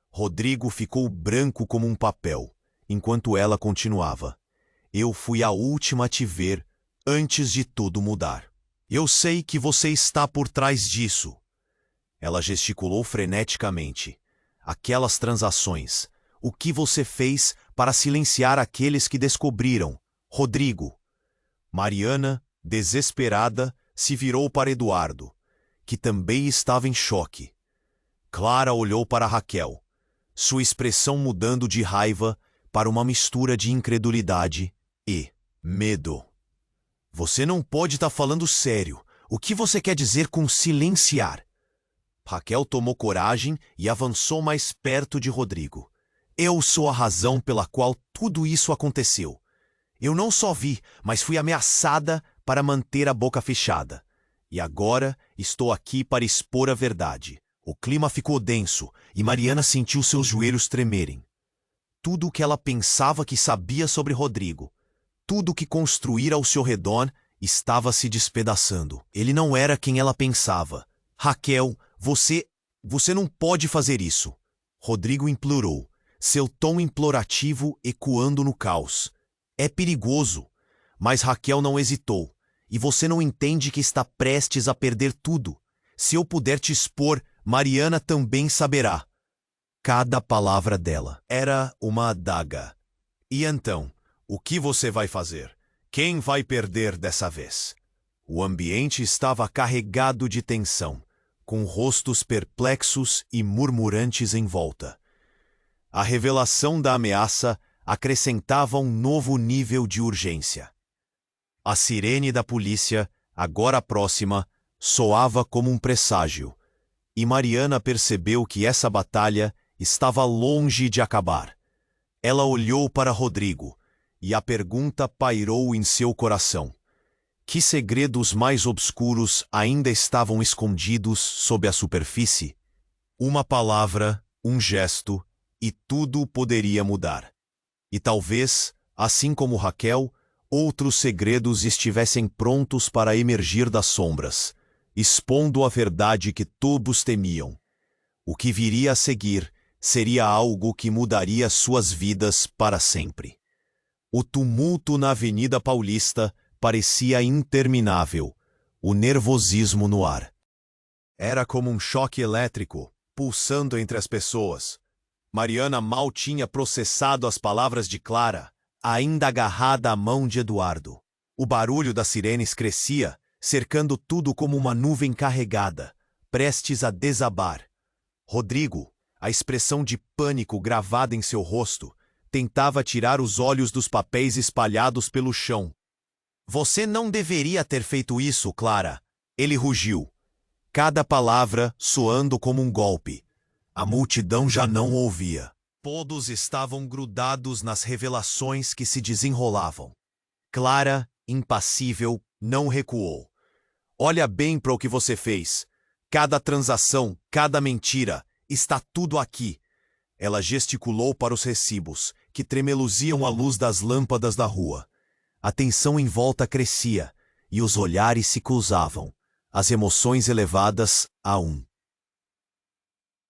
Rodrigo ficou branco como um papel, enquanto ela continuava. Eu fui a última a te ver, antes de tudo mudar. Eu sei que você está por trás disso. Ela gesticulou freneticamente. Aquelas transações. O que você fez para silenciar aqueles que descobriram? Rodrigo. Mariana, desesperada, se virou para Eduardo, que também estava em choque. Clara olhou para Raquel, sua expressão mudando de raiva para uma mistura de incredulidade e medo. Você não pode estar falando sério. O que você quer dizer com silenciar? Raquel tomou coragem e avançou mais perto de Rodrigo. Eu sou a razão pela qual tudo isso aconteceu. Eu não só vi, mas fui ameaçada para manter a boca fechada. E agora estou aqui para expor a verdade. O clima ficou denso e Mariana sentiu seus joelhos tremerem. Tudo o que ela pensava que sabia sobre Rodrigo, tudo o que construíra ao seu redor, estava se despedaçando. Ele não era quem ela pensava. Raquel, você não pode fazer isso. Rodrigo implorou, seu tom implorativo ecoando no caos. É perigoso. Mas Raquel não hesitou. E você não entende que está prestes a perder tudo. Se eu puder te expor, Mariana também saberá. Cada palavra dela era uma adaga. E então, o que você vai fazer? Quem vai perder dessa vez? O ambiente estava carregado de tensão, com rostos perplexos e murmurantes em volta. A revelação da ameaça acrescentava um novo nível de urgência. A sirene da polícia, agora próxima, soava como um presságio, e Mariana percebeu que essa batalha estava longe de acabar. Ela olhou para Rodrigo, e a pergunta pairou em seu coração. Que segredos mais obscuros ainda estavam escondidos sob a superfície? Uma palavra, um gesto, e tudo poderia mudar. E talvez, assim como Raquel, outros segredos estivessem prontos para emergir das sombras, expondo a verdade que todos temiam. O que viria a seguir seria algo que mudaria suas vidas para sempre. O tumulto na Avenida Paulista parecia interminável, o nervosismo no ar. Era como um choque elétrico, pulsando entre as pessoas. Mariana mal tinha processado as palavras de Clara, ainda agarrada à mão de Eduardo. O barulho das sirenes crescia, cercando tudo como uma nuvem carregada, prestes a desabar. Rodrigo, a expressão de pânico gravada em seu rosto, tentava tirar os olhos dos papéis espalhados pelo chão. Você não deveria ter feito isso, Clara, ele rugiu, cada palavra soando como um golpe. A multidão já não ouvia. Todos estavam grudados nas revelações que se desenrolavam. Clara, impassível, não recuou. Olha bem para o que você fez. Cada transação, cada mentira, está tudo aqui. Ela gesticulou para os recibos, que tremeluziam à luz das lâmpadas da rua. A tensão em volta crescia, e os olhares se cruzavam, as emoções elevadas a um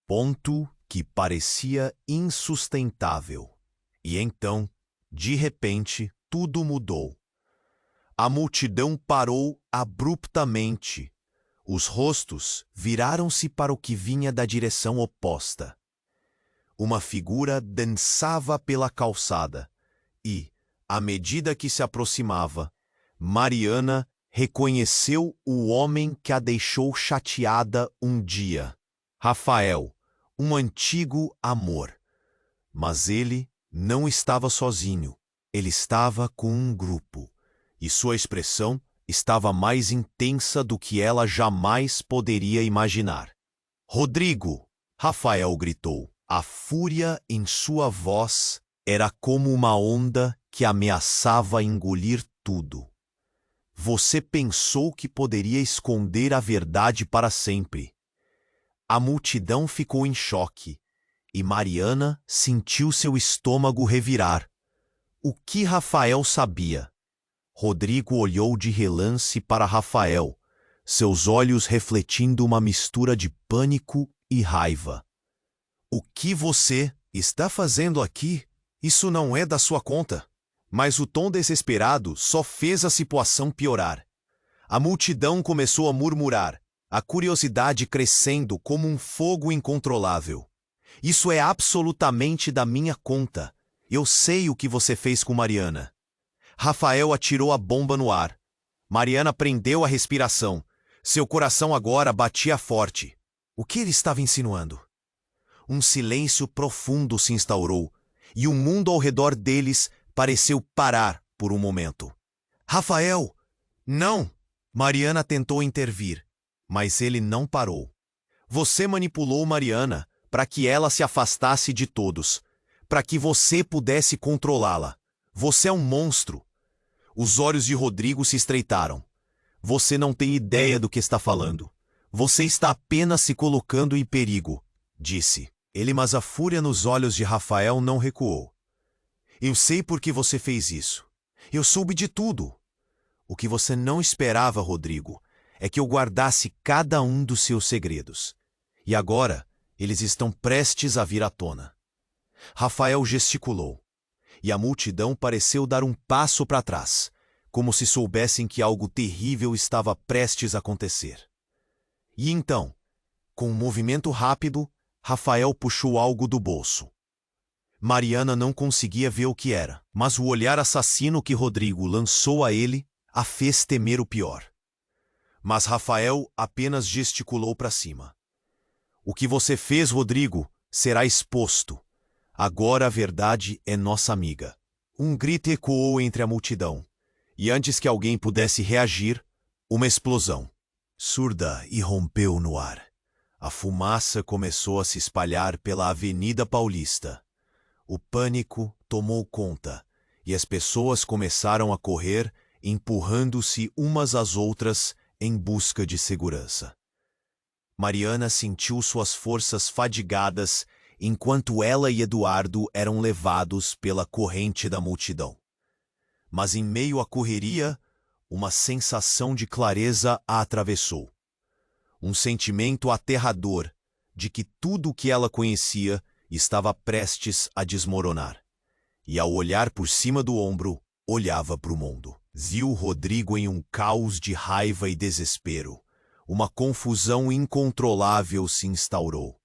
ponto que parecia insustentável. E então, de repente, tudo mudou. A multidão parou abruptamente. Os rostos viraram-se para o que vinha da direção oposta. Uma figura dançava pela calçada e, à medida que se aproximava, Mariana reconheceu o homem que a deixou chateada um dia. Rafael, um antigo amor. Mas ele não estava sozinho. Ele estava com um grupo, e sua expressão estava mais intensa do que ela jamais poderia imaginar. Rodrigo! Rafael gritou. A fúria em sua voz era como uma onda que ameaçava engolir tudo. Você pensou que poderia esconder a verdade para sempre. A multidão ficou em choque, e Mariana sentiu seu estômago revirar. O que Rafael sabia? Rodrigo olhou de relance para Rafael, seus olhos refletindo uma mistura de pânico e raiva. O que você está fazendo aqui? Isso não é da sua conta. Mas o tom desesperado só fez a situação piorar. A multidão começou a murmurar, a curiosidade crescendo como um fogo incontrolável. Isso é absolutamente da minha conta. Eu sei o que você fez com Mariana. Rafael atirou a bomba no ar. Mariana prendeu a respiração. Seu coração agora batia forte. O que ele estava insinuando? Um silêncio profundo se instaurou, e o mundo ao redor deles pareceu parar por um momento. Rafael! Não! Mariana tentou intervir, mas ele não parou. Você manipulou Mariana para que ela se afastasse de todos, para que você pudesse controlá-la. Você é um monstro. Os olhos de Rodrigo se estreitaram. Você não tem ideia do que está falando. Você está apenas se colocando em perigo, disse ele, mas a fúria nos olhos de Rafael não recuou. Eu sei por que você fez isso. Eu soube de tudo. O que você não esperava, Rodrigo, é que eu guardasse cada um dos seus segredos. E agora, eles estão prestes a vir à tona. Rafael gesticulou, e a multidão pareceu dar um passo para trás, como se soubessem que algo terrível estava prestes a acontecer. E então, com um movimento rápido, Rafael puxou algo do bolso. Mariana não conseguia ver o que era, mas o olhar assassino que Rodrigo lançou a ele a fez temer o pior. Mas Rafael apenas gesticulou para cima. O que você fez, Rodrigo, será exposto. Agora a verdade é nossa amiga. Um grito ecoou entre a multidão, e antes que alguém pudesse reagir, uma explosão, surda, irrompeu no ar. A fumaça começou a se espalhar pela Avenida Paulista. O pânico tomou conta, e as pessoas começaram a correr, empurrando-se umas às outras em busca de segurança. Mariana sentiu suas forças fadigadas enquanto ela e Eduardo eram levados pela corrente da multidão. Mas em meio à correria, uma sensação de clareza a atravessou. Um sentimento aterrador de que tudo o que ela conhecia estava prestes a desmoronar. E ao olhar por cima do ombro, olhava para o mundo. Viu Rodrigo em um caos de raiva e desespero. Uma confusão incontrolável se instaurou.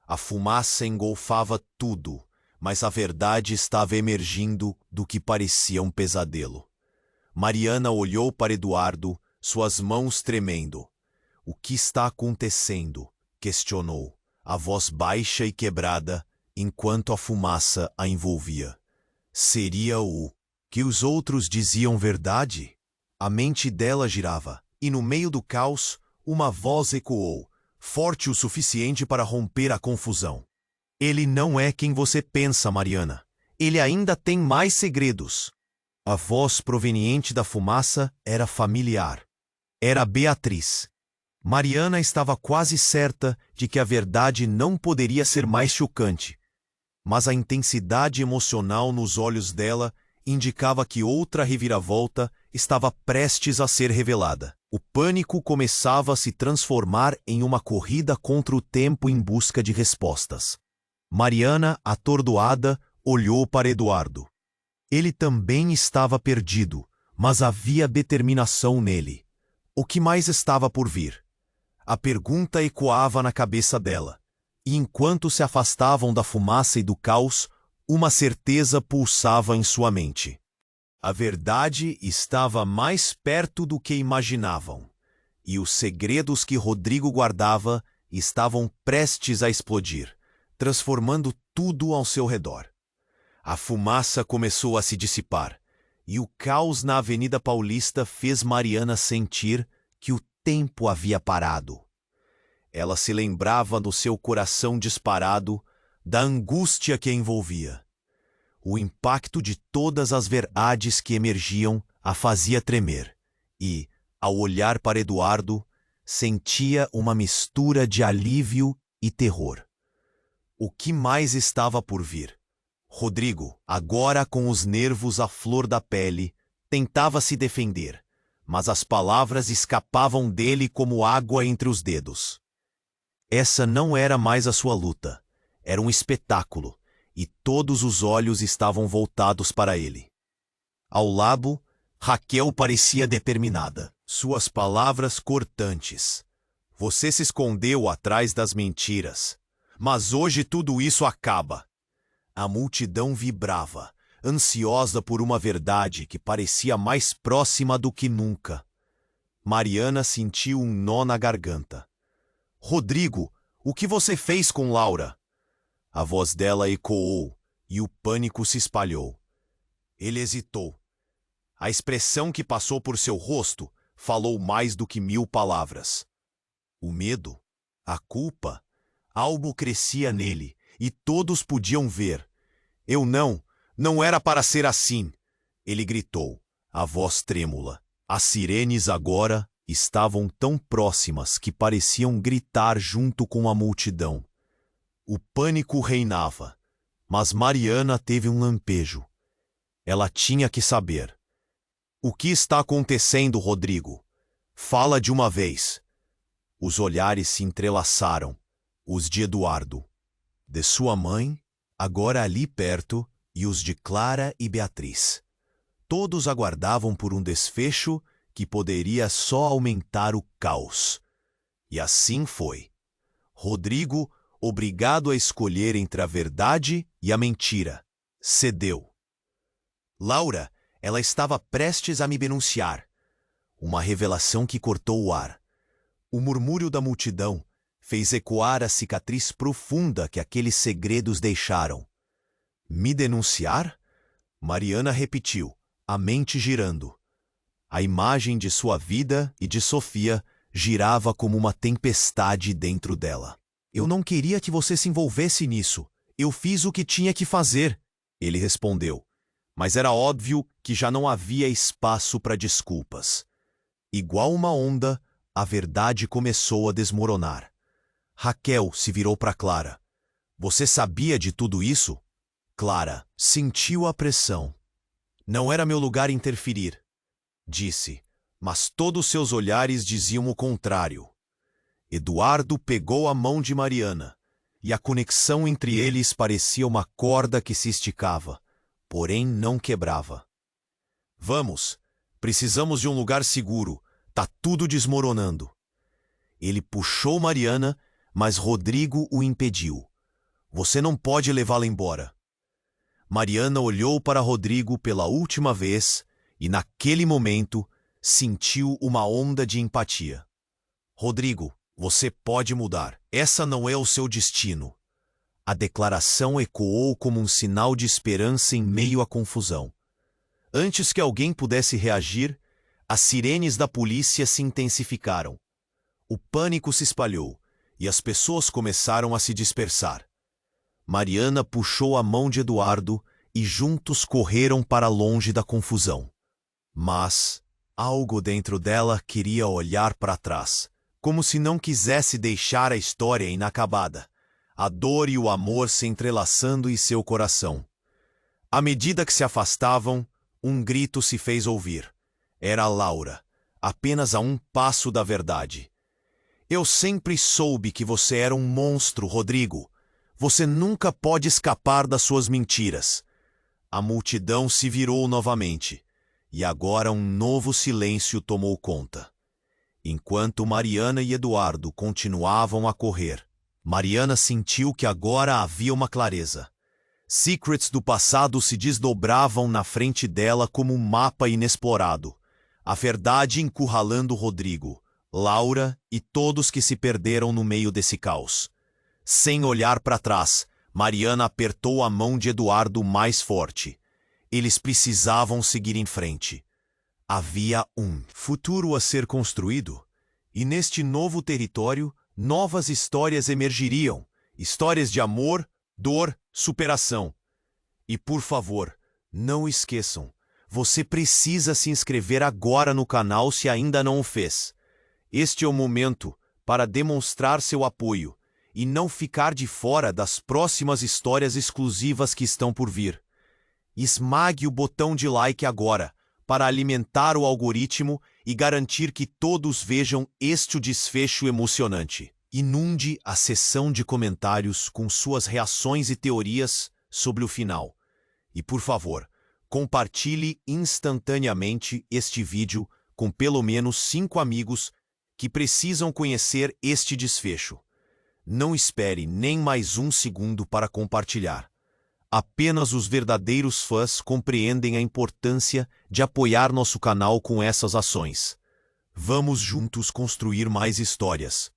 A fumaça engolfava tudo, mas a verdade estava emergindo do que parecia um pesadelo. Mariana olhou para Eduardo, suas mãos tremendo. O que está acontecendo? Questionou, a voz baixa e quebrada, enquanto a fumaça a envolvia. Seria o que os outros diziam verdade? A mente dela girava, e no meio do caos, uma voz ecoou, forte o suficiente para romper a confusão. Ele não é quem você pensa, Mariana. Ele ainda tem mais segredos. A voz proveniente da fumaça era familiar. Era Beatriz. Mariana estava quase certa de que a verdade não poderia ser mais chocante. Mas a intensidade emocional nos olhos dela indicava que outra reviravolta estava prestes a ser revelada. O pânico começava a se transformar em uma corrida contra o tempo em busca de respostas. Mariana, atordoada, olhou para Eduardo. Ele também estava perdido, mas havia determinação nele. O que mais estava por vir? A pergunta ecoava na cabeça dela, e enquanto se afastavam da fumaça e do caos, uma certeza pulsava em sua mente. A verdade estava mais perto do que imaginavam, e os segredos que Rodrigo guardava estavam prestes a explodir, transformando tudo ao seu redor. A fumaça começou a se dissipar, e o caos na Avenida Paulista fez Mariana sentir que o tempo havia parado. Ela se lembrava no seu coração disparado da angústia que a envolvia. O impacto de todas as verdades que emergiam a fazia tremer, e, ao olhar para Eduardo, sentia uma mistura de alívio e terror. O que mais estava por vir? Rodrigo, agora com os nervos à flor da pele, tentava se defender, mas as palavras escapavam dele como água entre os dedos. Essa não era mais a sua luta, era um espetáculo, e todos os olhos estavam voltados para ele. Ao lado, Raquel parecia determinada, suas palavras cortantes. Você se escondeu atrás das mentiras, mas hoje tudo isso acaba. A multidão vibrava, ansiosa por uma verdade que parecia mais próxima do que nunca. Mariana sentiu um nó na garganta. Rodrigo, o que você fez com Laura? A voz dela ecoou e o pânico se espalhou. Ele hesitou. A expressão que passou por seu rosto falou mais do que 1000 palavras. O medo, a culpa, algo crescia nele e todos podiam ver. Eu não era para ser assim, ele gritou, a voz trêmula. As sirenes agora estavam tão próximas que pareciam gritar junto com a multidão. O pânico reinava, mas Mariana teve um lampejo. Ela tinha que saber. O que está acontecendo, Rodrigo? Fala de uma vez. Os olhares se entrelaçaram, os de Eduardo, de sua mãe, agora ali perto, e os de Clara e Beatriz. Todos aguardavam por um desfecho que poderia só aumentar o caos. E assim foi. Rodrigo, obrigado a escolher entre a verdade E a mentira cedeu. Laura, ela estava prestes a me denunciar. Uma revelação que cortou o ar. O murmúrio da multidão fez ecoar a cicatriz profunda que aqueles segredos deixaram. Me denunciar? Mariana repetiu, a mente girando. A imagem de sua vida e de Sofia girava como uma tempestade dentro dela. Eu não queria que você se envolvesse nisso. Eu fiz o que tinha que fazer, ele respondeu. Mas era óbvio que já não havia espaço para desculpas. Igual uma onda, a verdade começou a desmoronar. Raquel se virou para Clara. Você sabia de tudo isso? Clara sentiu a pressão. Não era meu lugar interferir, disse, mas todos seus olhares diziam o contrário. Eduardo pegou a mão de Mariana, e a conexão entre eles parecia uma corda que se esticava, porém não quebrava. Vamos, precisamos de um lugar seguro, tá tudo desmoronando. Ele puxou Mariana, mas Rodrigo o impediu. Você não pode levá-la embora. Mariana olhou para Rodrigo pela última vez e, naquele momento, sentiu uma onda de empatia. Rodrigo, você pode mudar. Essa não é o seu destino. A declaração ecoou como um sinal de esperança em meio à confusão. Antes que alguém pudesse reagir, as sirenes da polícia se intensificaram. O pânico se espalhou e as pessoas começaram a se dispersar. Mariana puxou a mão de Eduardo e juntos correram para longe da confusão. Mas algo dentro dela queria olhar para trás, como se não quisesse deixar a história inacabada, a dor e o amor se entrelaçando em seu coração. À medida que se afastavam, um grito se fez ouvir. Era Laura, apenas a um passo da verdade. Eu sempre soube que você era um monstro, Rodrigo. Você nunca pode escapar das suas mentiras. A multidão se virou novamente, e agora um novo silêncio tomou conta. Enquanto Mariana e Eduardo continuavam a correr, Mariana sentiu que agora havia uma clareza. Secrets do passado se desdobravam na frente dela como um mapa inexplorado. A verdade encurralando Rodrigo, Laura e todos que se perderam no meio desse caos. Sem olhar para trás, Mariana apertou a mão de Eduardo mais forte. Eles precisavam seguir em frente. Havia um futuro a ser construído, e neste novo território, novas histórias emergiriam. Histórias de amor, dor, superação. E por favor, não esqueçam, você precisa se inscrever agora no canal se ainda não o fez. Este é o momento para demonstrar seu apoio e não ficar de fora das próximas histórias exclusivas que estão por vir. Esmague o botão de like agora para alimentar o algoritmo e garantir que todos vejam este desfecho emocionante. Inunde a seção de comentários com suas reações e teorias sobre o final. E, por favor, compartilhe instantaneamente este vídeo com pelo menos 5 amigos que precisam conhecer este desfecho. Não espere nem mais um segundo para compartilhar. Apenas os verdadeiros fãs compreendem a importância de apoiar nosso canal com essas ações. Vamos juntos construir mais histórias.